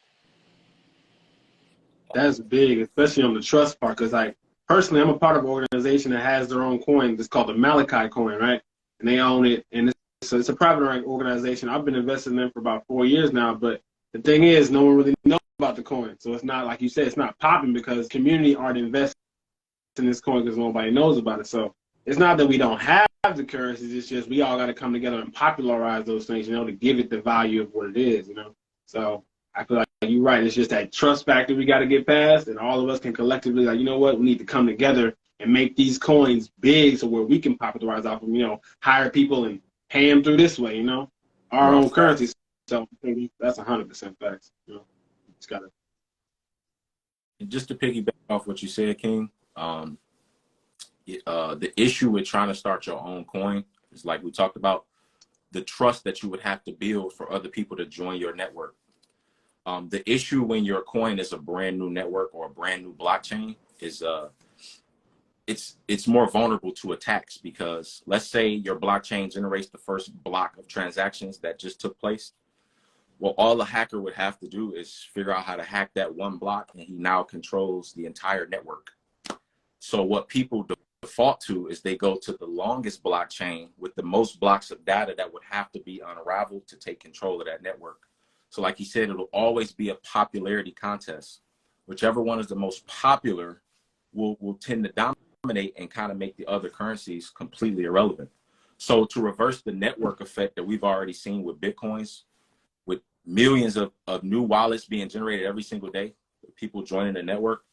That's big, especially on the trust part, because like personally, I'm a part of an organization that has their own coin. It's called the Malachi coin, right? And they own it, and it's a private organization. I've been investing in them for about 4 years now, but the thing is, no one really knows about the coin. So it's not, like you said, it's not popping because community aren't investing in this coin because nobody knows about it. So it's not that we don't have the currencies, it's just we all got to come together and popularize those things, to give it the value of what it is, So I feel like you're right. It's just that trust factor we got to get past, and all of us can collectively, like, you know what, we need to come together and make these coins big so where we can popularize off them, hire people and pay them through this way, our own currency. So that's 100% facts. Just gotta. And just to piggyback off what you said, King, the issue with trying to start your own coin is, like we talked about, the trust that you would have to build for other people to join your network. The issue when your coin is a brand new network or a brand new blockchain is it's more vulnerable to attacks, because let's say your blockchain generates the first block of transactions that just took place. Well, all a hacker would have to do is figure out how to hack that one block, and he now controls the entire network. So what people default to is they go to the longest blockchain with the most blocks of data that would have to be unraveled to take control of that network. So like he said, it'll always be a popularity contest. whichever one is the most popular will tend to dominate and kind of make the other currencies completely irrelevant. So to reverse the network effect that we've already seen with Bitcoins, with millions of new wallets being generated every single day, people joining the network,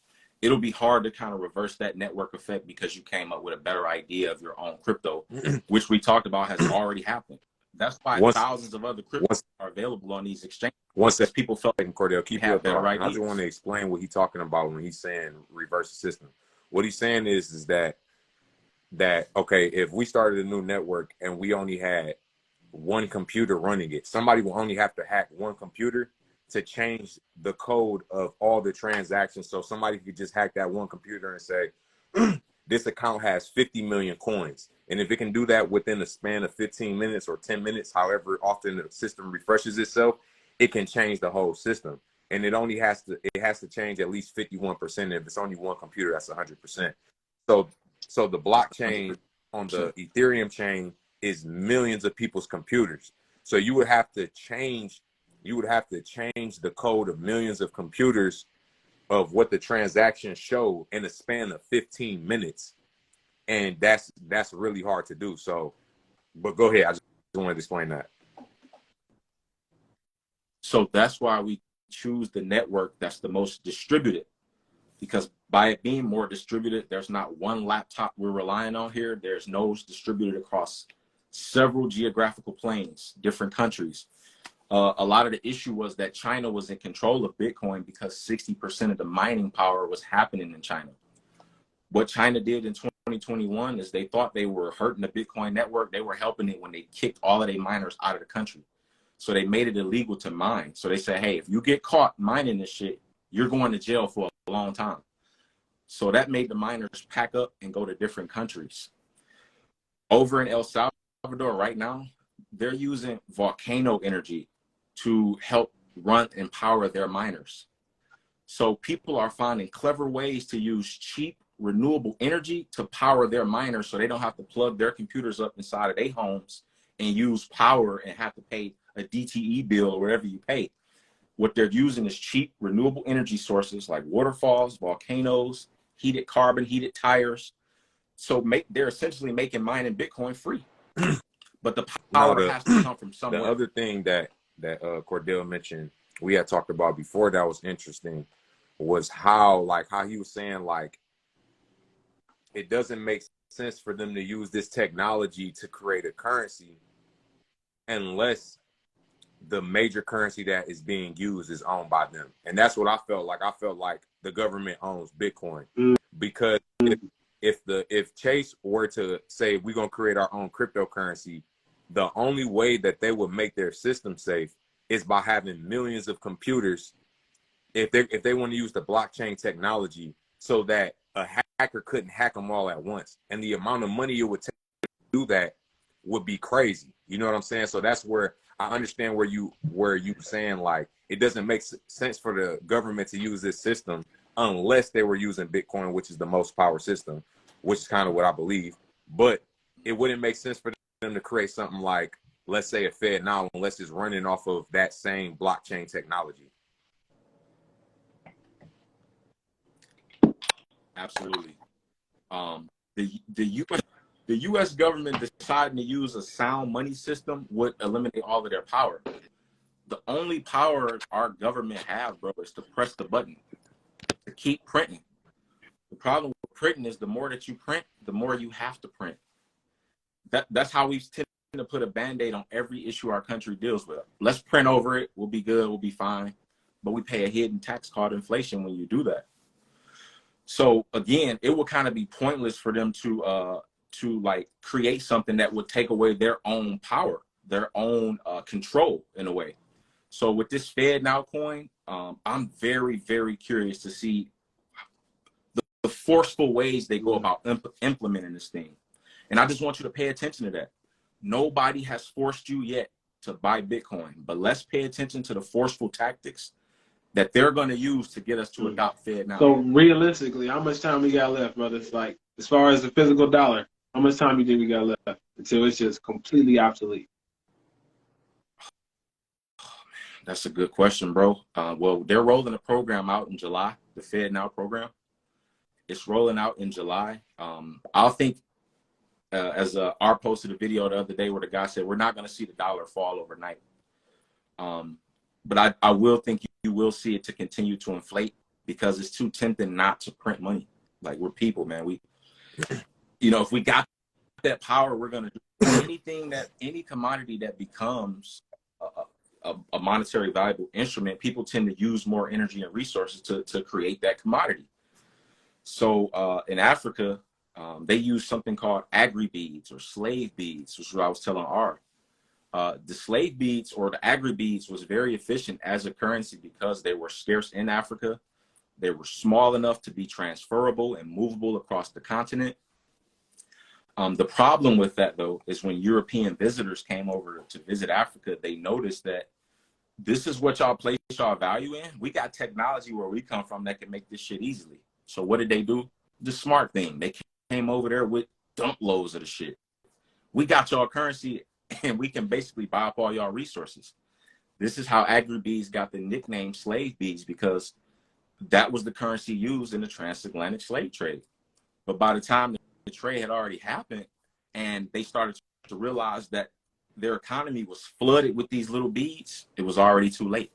it'll be hard to kind of reverse that network effect because you came up with a better idea of your own crypto, which we talked about has already happened. That's why thousands of other cryptos are available on these exchanges. Once that people felt like Cordele, keep have your better thought. And I ideas. just want to explain what he's talking about when he's saying reverse the system. What he's saying is that okay, if we started a new network and we only had one computer running it, somebody will only have to hack one computer to change the code of all the transactions. So somebody could just hack that one computer and say, this account has 50 million coins. And if it can do that within a span of 15 minutes or 10 minutes, however often the system refreshes itself, it can change the whole system. And it has to change at least 51%. If it's only one computer, that's 100%. So the blockchain on the Ethereum chain is millions of people's computers. So you would have to change the code of millions of computers of what the transactions show in a span of 15 minutes. And that's really hard to do. So, but go ahead. I just wanted to explain that. So that's why we choose the network that's the most distributed, because by it being more distributed, there's not one laptop we're relying on here. There's nodes distributed across several geographical planes, different countries. A lot of the issue was that China was in control of Bitcoin because 60% of the mining power was happening in China. What China did in 2021 is they thought they were hurting the Bitcoin network. They were helping it when they kicked all of their miners out of the country. So they made it illegal to mine. So they said, hey, if you get caught mining this shit, you're going to jail for a long time. So that made the miners pack up and go to different countries. Over in El Salvador right now, they're using volcano energy to help run and power their miners. So people are finding clever ways to use cheap renewable energy to power their miners so they don't have to plug their computers up inside of their homes and use power and have to pay a DTE bill or whatever you pay. What they're using is cheap renewable energy sources like waterfalls, volcanoes, heated carbon, heated tires. So they're essentially making mining Bitcoin free. But the power has to come from somewhere. The other thing that Cordele mentioned, we had talked about before that was interesting, was how he was saying, like, it doesn't make sense for them to use this technology to create a currency unless the major currency that is being used is owned by them. And that's what I felt like. I felt like the government owns Bitcoin. Because if Chase were to say we're going to create our own cryptocurrency, the only way that they would make their system safe is by having millions of computers, if they want to use the blockchain technology, so that a hacker couldn't hack them all at once. And the amount of money it would take to do that would be crazy. You know what I'm saying? So that's where I understand where you saying, like, it doesn't make sense for the government to use this system unless they were using Bitcoin, which is the most power system, which is kind of what I believe. But it wouldn't make sense for them to create something like, let's say, a Fed now, unless it's running off of that same blockchain technology. Absolutely. The U.S. government deciding to use a sound money system would eliminate all of their power. The only power our government have, bro, is to press the button, to keep printing. The problem with printing is the more that you print, the more you have to print. That's how we tend to put a Band-Aid on every issue our country deals with. Let's print over it. We'll be good. We'll be fine. But we pay a hidden tax called inflation when you do that. So again, it would kind of be pointless for them to like create something that would take away their own power, their own control in a way. So with this Fed Now coin, I'm very, very curious to see the forceful ways they go about implementing this thing. And I just want you to pay attention to that. Nobody has forced you yet to buy Bitcoin, but let's pay attention to the forceful tactics that they're going to use to get us to adopt Fed Now. So realistically, how much time we got left, brother? It's like, as far as the physical dollar, how much time do you think we got left until it's just completely obsolete? That's a good question, bro. Well, they're rolling a program out in July. the Fed Now program. It's rolling out in July. I'll think, as R posted a video the other day where the guy said, we're not going to see the dollar fall overnight. But I will think you will see it to continue to inflate because it's too tempting not to print money. Like, we're people, man. We, if we got that power, we're going to do any commodity that becomes a monetary valuable instrument. People tend to use more energy and resources to create that commodity. So in Africa, they use something called agri beads or slave beads, which is what I was telling R. The slave beads or the agri beads was very efficient as a currency because they were scarce in Africa. They were small enough to be transferable and movable across the continent. The problem with that, though, is when European visitors came over to visit Africa, they noticed that this is what y'all place y'all value in. We got technology where we come from that can make this shit easily. So what did they do? The smart thing. They came over there with dump loads of the shit. We got y'all currency and we can basically buy up all y'all resources. This is how agri beads got the nickname slave beads, because that was the currency used in the transatlantic slave trade. But by the time the trade had already happened and they started to realize that their economy was flooded with these little beads, it was already too late.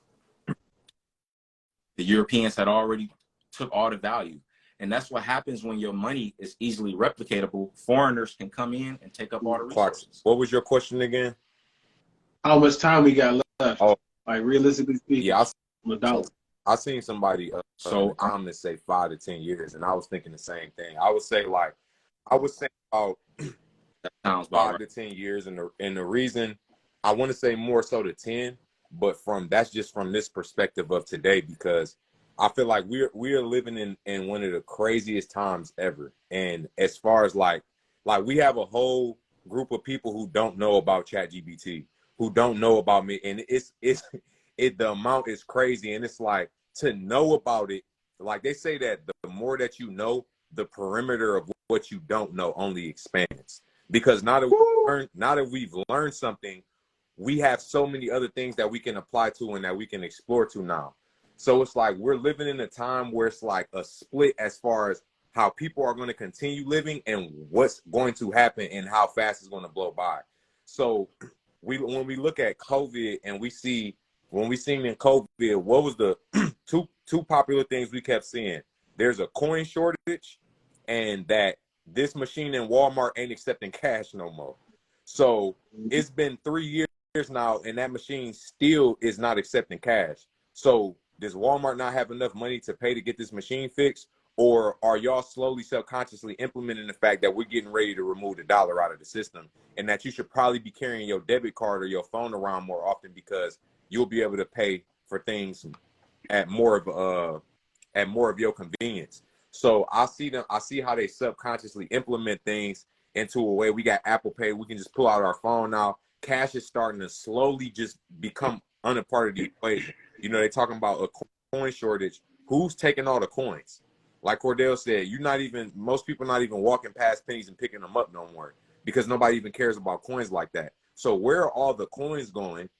The Europeans had already took all the value. And that's what happens when your money is easily replicatable. Foreigners can come in and take up all the resources. What was your question again? How much time we got left? Oh, like, realistically speaking, yeah, I seen somebody I'm gonna say 5 to 10 years, and I was thinking the same thing. I would say about that sounds 5 to 10 years, and the reason I want to say more so to 10, but that's just from this perspective of today, because I feel like we're living in one of the craziest times ever. And as far as like we have a whole group of people who don't know about ChatGPT, who don't know about me, and the amount is crazy. And it's like, to know about it, like they say that the more that you know, the perimeter of what you don't know only expands. Because now that we've learned something, we have so many other things that we can apply to and that we can explore to now. So it's like we're living in a time where it's like a split as far as how people are going to continue living and what's going to happen and how fast it's going to blow by. So when we look at COVID and when we seen in COVID, what was the two popular things we kept seeing? There's a coin shortage, and that this machine in Walmart ain't accepting cash no more. So it's been 3 years now, and that machine still is not accepting cash. So does Walmart not have enough money to pay to get this machine fixed? Or are y'all slowly, subconsciously implementing the fact that we're getting ready to remove the dollar out of the system, and that you should probably be carrying your debit card or your phone around more often, because you'll be able to pay for things at more of your convenience? So I see how they subconsciously implement things into a way. We got Apple Pay. We can just pull out our phone now. Cash is starting to slowly just become a part of the equation. They're talking about a coin shortage. Who's taking all the coins? Like Cordele said, most people not even walking past pennies and picking them up no more, because nobody even cares about coins like that. So where are all the coins going?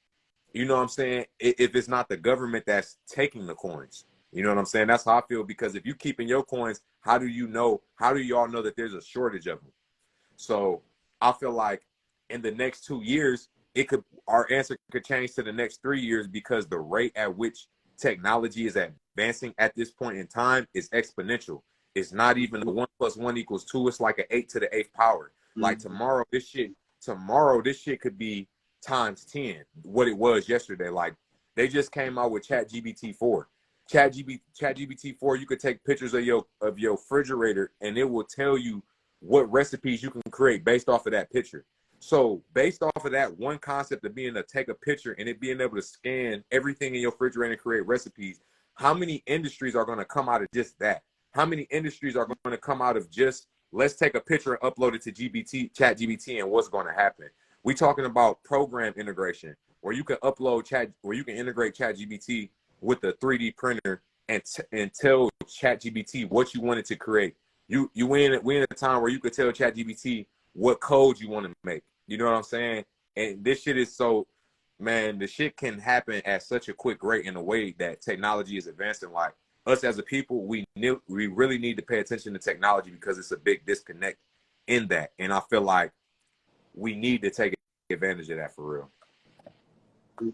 You know what I'm saying? If it's not the government that's taking the coins. You know what I'm saying? That's how I feel, because if you keeping your coins, how do y'all know that there's a shortage of them? So I feel like in the next 2 years, our answer could change to the next 3 years, because the rate at which technology is advancing at this point in time is exponential. It's not even 1 + 1 = 2. It's like an 8 to the 8th power. Mm-hmm. Like tomorrow, this shit could be times 10 what it was yesterday. Like, they just came out with ChatGPT 4. ChatGPT 4, you could take pictures of your refrigerator, and it will tell you what recipes you can create based off of that picture. So based off of that one concept of being able to take a picture and it being able to scan everything in your refrigerator and create recipes, how many industries are going to come out of just that? How many industries are going to come out of just, let's take a picture and upload it to ChatGPT, and what's going to happen? We talking about program integration, where you can integrate ChatGPT with a 3D printer and tell ChatGPT what you wanted to create. We're in a time where you could tell ChatGPT what code you want to make. You know what I'm saying? And this shit is the shit can happen at such a quick rate in a way that technology is advancing. Like, us as a people, we really need to pay attention to technology because it's a big disconnect in that. And I feel like we need to take advantage of that for real.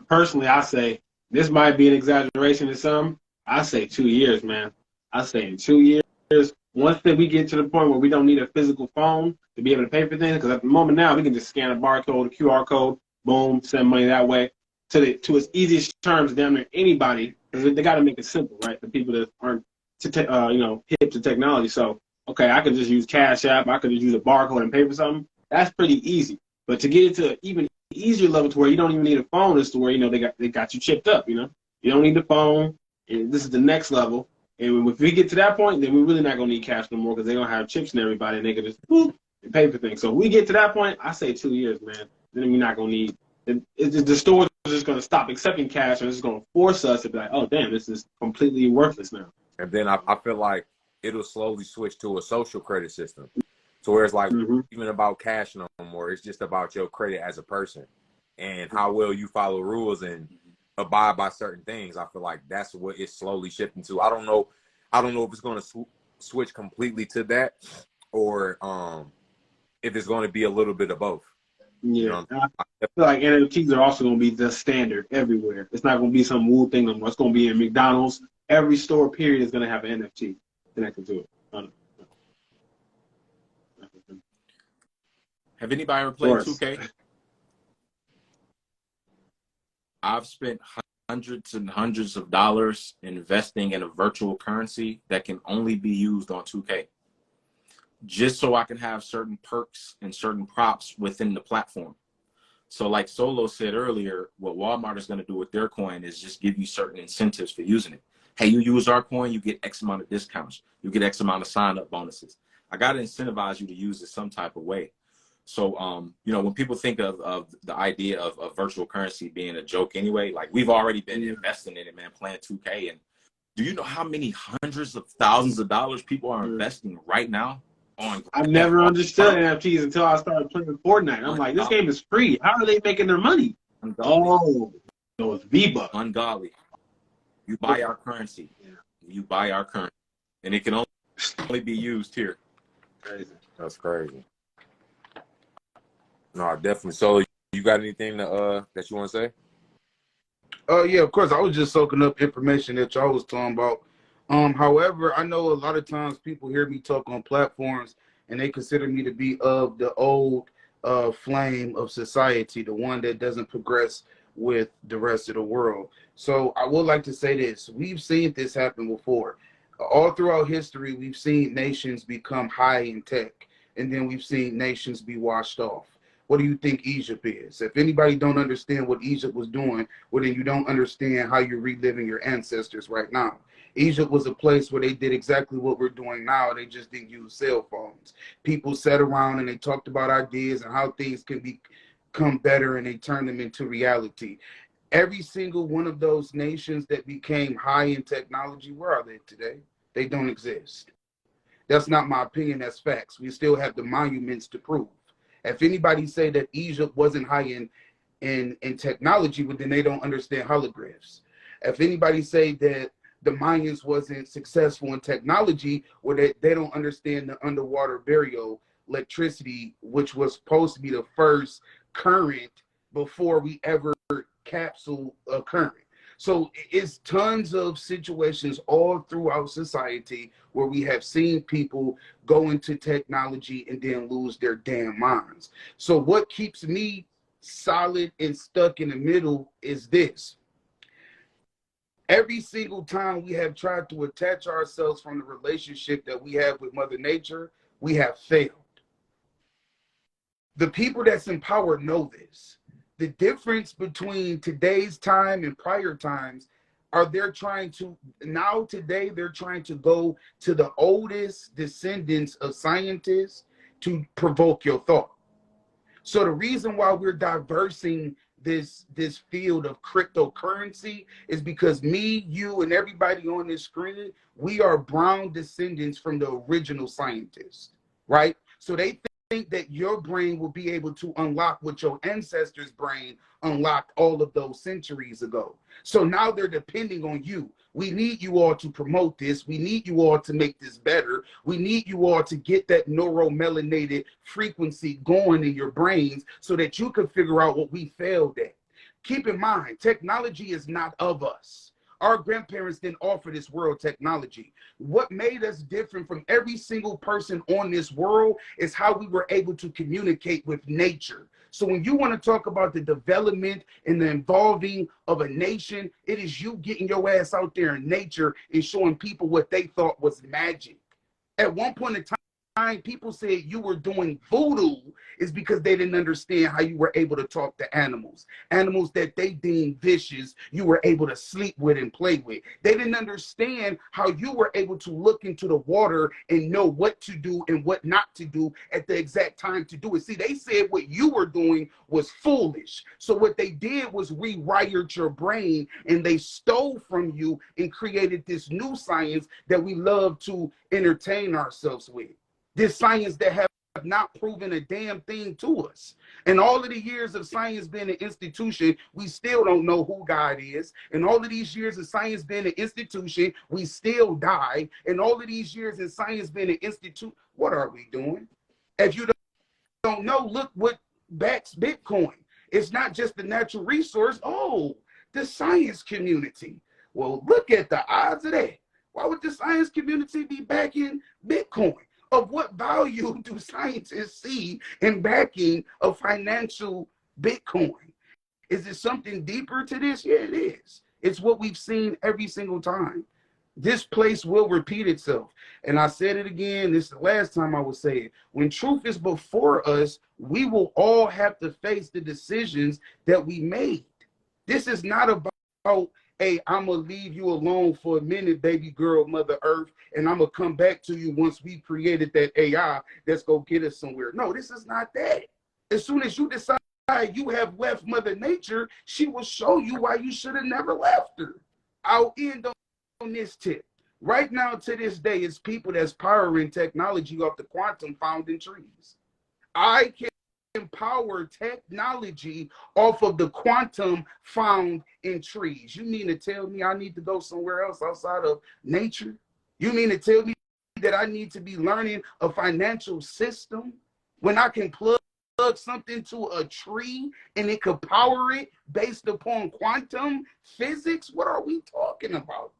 Personally, I say this might be an exaggeration to some. I say 2 years, man. I say in 2 years, once that we get to the point where we don't need a physical phone to be able to pay for things, because at the moment now we can just scan a barcode, a QR code, boom, send money that way to its easiest terms down there. Anybody, because they got to make it simple, right? The people that aren't hip to technology. So okay, I could just use Cash App, I could just use a barcode and pay for something. That's pretty easy. But to get it to even easier level to where you don't even need a phone is to where they got you chipped up. You don't need the phone. And this is the next level. And if we get to that point, then we're really not gonna need cash no more because they're gonna have chips in everybody and they can just boop and pay for things. So if we get to that point, I say 2 years, man. Then we're not gonna need the stores are just gonna stop accepting cash and it's gonna force us to be like, oh damn, this is completely worthless now. And then I feel like it'll slowly switch to a social credit system. So where it's like even about cash no more, it's just about your credit as a person and how well you follow rules and abide by certain things. I feel like that's what it's slowly shifting to. I don't know if it's going to switch completely to that or if it's going to be a little bit of both. Yeah, I feel like NFTs are also going to be the standard everywhere. It's not going to be some woo thing no more. It's going to be in McDonald's. Every store period is going to have an NFT connected to it. Have anybody ever played 2K? I've spent hundreds and hundreds of dollars investing in a virtual currency that can only be used on 2K, just so I can have certain perks and certain props within the platform. So like Solo said earlier, what Walmart is going to do with their coin is just give you certain incentives for using it. Hey, you use our coin, you get X amount of discounts. You get X amount of sign-up bonuses. I got to incentivize you to use it some type of way. So, when people think of the idea of virtual currency being a joke anyway, like we've already been investing in it, man, playing 2K. And do you know how many hundreds of thousands of dollars people are investing right now on? I never understood NFTs until I started playing Fortnite. I'm like, this game is free. How are they making their money? Oh, so it's V-Bucks. Ungodly. You buy our currency. You buy our currency. And it can only be used here. Crazy. That's crazy. No, definitely. So, you got anything that you want to say? Yeah, of course. I was just soaking up information that y'all was talking about. However, I know a lot of times people hear me talk on platforms and they consider me to be of the old flame of society, the one that doesn't progress with the rest of the world. So I would like to say this. We've seen this happen before. All throughout history, we've seen nations become high in tech, and then we've seen nations be washed off. What do you think Egypt is? If anybody don't understand what Egypt was doing, well, then you don't understand how you're reliving your ancestors right now. Egypt was a place where they did exactly what we're doing now. They just didn't use cell phones. People sat around and they talked about ideas and how things can become better, and they turned them into reality. Every single one of those nations that became high in technology, where are they today? They don't exist. That's not my opinion. That's facts. We still have the monuments to prove. If anybody say that Egypt wasn't high in technology, well, then they don't understand hieroglyphs. If anybody say that the Mayans wasn't successful in technology, well, they don't understand the underwater burial electricity, which was supposed to be the first current before we ever capsule a current. So it's tons of situations all throughout society where we have seen people go into technology and then lose their damn minds. So what keeps me solid and stuck in the middle is this. Every single time we have tried to attach ourselves from the relationship that we have with Mother Nature, we have failed. The people that's in power know this. The difference between today's time and prior times are they're trying to go to the oldest descendants of scientists to provoke your thought. So the reason why we're diversing this field of cryptocurrency is because me, you, and everybody on this screen, we are brown descendants from the original scientists, right? So they think that your brain will be able to unlock what your ancestors' brain unlocked all of those centuries ago. So now they're depending on you. We need you all to promote this. We need you all to make this better. We need you all to get that neuromelanated frequency going in your brains so that you can figure out what we failed at. Keep in mind, technology is not of us. Our grandparents didn't offer this world technology. What made us different from every single person on this world is how we were able to communicate with nature. So when you want to talk about the development and the involving of a nation, it is you getting your ass out there in nature and showing people what they thought was magic. At one point in time, people said you were doing voodoo is because they didn't understand how you were able to talk to animals that they deemed vicious. You were able to sleep with and play with. They didn't understand how you were able to look into the water and know what to do and what not to do at the exact time to do it. See, they said what you were doing was foolish. So what they did was rewired your brain, and they stole from you and created this new science that we love to entertain ourselves with. This science that have not proven a damn thing to us. And all of the years of science being an institution, we still don't know who God is. And all of these years of science being an institution, we still die. And all of these years of science being an institute, what are we doing? If you don't know, look what backs Bitcoin. It's not just the natural resource. Oh, the science community. Well, look at the odds of that. Why would the science community be backing Bitcoin? Of what value do scientists see in backing a financial Bitcoin? Is it something deeper to this? Yeah, it is. It's what we've seen every single time. This place will repeat itself. And I said it again, this is the last time I will say it. When truth is before us, we will all have to face the decisions that we made. This is not about, hey, I'm going to leave you alone for a minute, baby girl, Mother Earth, and I'm going to come back to you once we created that AI that's going to get us somewhere. No, this is not that. As soon as you decide you have left Mother Nature, she will show you why you should have never left her. I'll end on this tip. Right now, to this day, it's people that's powering technology off the quantum found in trees. I can empower technology off of the quantum found in trees. You mean to tell me I need to go somewhere else outside of nature? You mean to tell me that I need to be learning a financial system when I can plug something to a tree and it could power it based upon quantum physics? What are we talking about?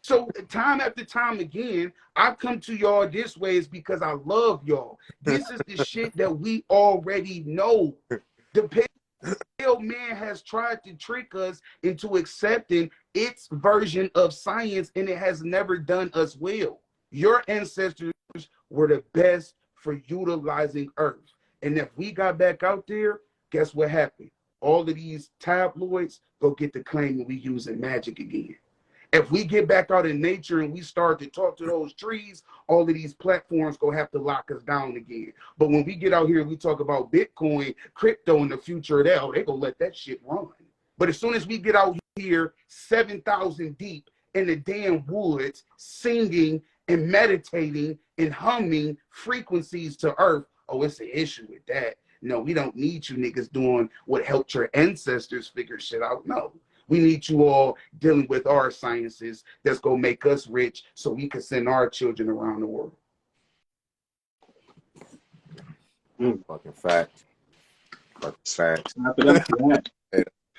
So time after time again, I come to y'all this way is because I love y'all. This is the shit that we already know. The pale man has tried to trick us into accepting its version of science, and it has never done us well. Your ancestors were the best for utilizing Earth. And if we got back out there, guess what happened? All of these tabloids go get the claim that we using magic again. If we get back out in nature and we start to talk to those trees, all of these platforms gonna have to lock us down again. But when we get out here and we talk about Bitcoin, crypto, and the future of that, they gonna let that shit run. But as soon as we get out here 7,000 deep in the damn woods, singing and meditating and humming frequencies to Earth, oh, it's an issue with that. No, we don't need you niggas doing what helped your ancestors figure shit out. No. We need you all dealing with our sciences that's going to make us rich so we can send our children around the world. Fucking fact. Fucking facts.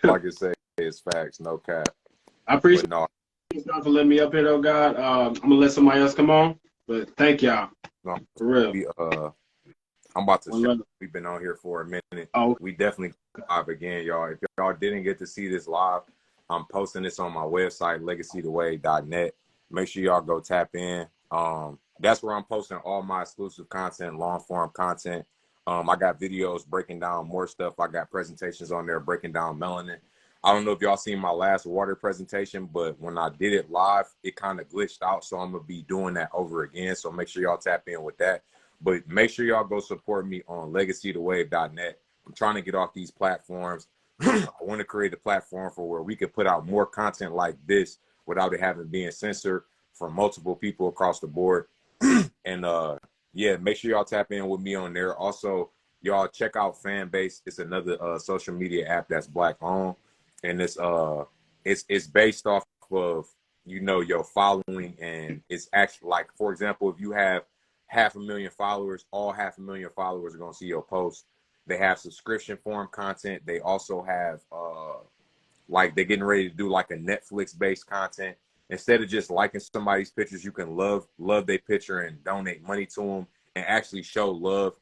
Like I say, it's facts, no cap. I appreciate you for letting me up here, though, God. I'm going to let somebody else come on, but thank y'all. No, for real. I'm about to shut. We've been on here for a minute. Oh. We definitely live again, y'all. If y'all didn't get to see this live, I'm posting this on my website, LegacyToWay.net. Make sure y'all go tap in. That's where I'm posting all my exclusive content, long form content. I got videos breaking down more stuff. I got presentations on there breaking down melanin. I don't know if y'all seen my last water presentation, but when I did it live, it kind of glitched out. So I'm going to be doing that over again. So make sure y'all tap in with that. But make sure y'all go support me on LegacyToWay.net. I'm trying to get off these platforms. I want to create a platform for where we could put out more content like this without it having been censored from multiple people across the board. And yeah, make sure y'all tap in with me on there. Also, y'all check out Fanbase. It's another social media app that's Black owned, and it's based off of your following, and it's actually like, for example, if you have 500,000 followers, all 500,000 followers are gonna see your post. They have subscription form content. They also have like they're getting ready to do like a Netflix based content. Instead of just liking somebody's pictures, you can love their picture and donate money to them and actually show love.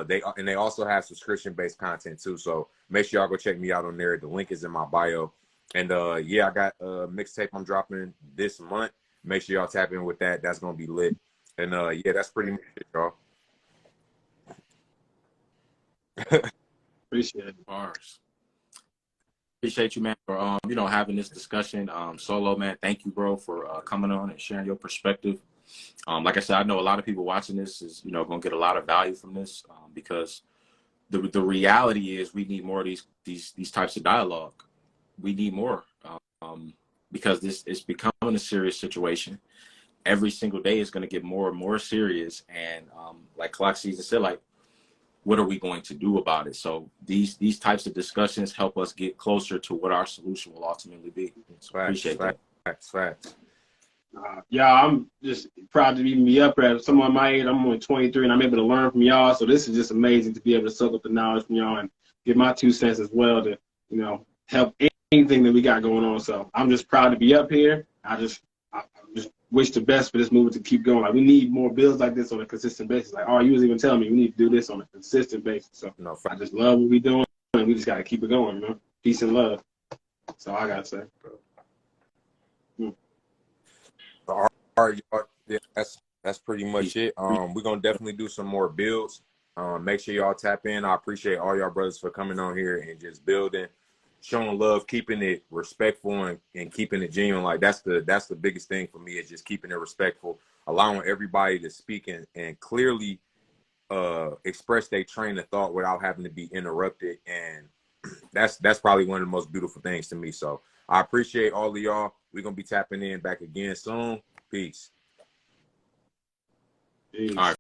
They also have subscription based content too. So make sure y'all go check me out on there. The link is in my bio. And yeah, I got a mixtape I'm dropping this month. Make sure y'all tap in with that. That's gonna be lit. And yeah, that's pretty much it, y'all. Appreciate it. Bars. Appreciate you, man, for having this discussion. Solo, man, thank you, bro, for coming on and sharing your perspective. Like I said, I know a lot of people watching this is gonna get a lot of value from this, because the reality is we need more of these types of dialogue. We need more, because this is becoming a serious situation. Every single day is going to get more and more serious, and like Clocksyn said, like, what are we going to do about it? So these types of discussions help us get closer to what our solution will ultimately be. So appreciate that. Facts. Yeah, I'm just proud to even be up here. Someone my age, I'm only 23, and I'm able to learn from y'all. So this is just amazing to be able to soak up the knowledge from y'all and give my 2 cents as well to, help anything that we got going on. So I'm just proud to be up here. I just wish the best for this movement to keep going. Like, we need more builds like this on a consistent basis. Like, you was even telling me we need to do this on a consistent basis. So I just love what we're doing, and we just got to keep it going, Peace and love. That's all I got to say. All right, y'all. Yeah, that's pretty much it. We're gonna definitely do some more builds. Make sure y'all tap in. I appreciate all y'all brothers for coming on here and just building, showing love, keeping it respectful, and keeping it genuine. Like, that's the biggest thing for me, is just keeping it respectful, allowing everybody to speak and clearly express their train of thought without having to be interrupted. And that's probably one of the most beautiful things to me. So I appreciate all of y'all. We're gonna be tapping in back again soon. Peace. Peace. All right.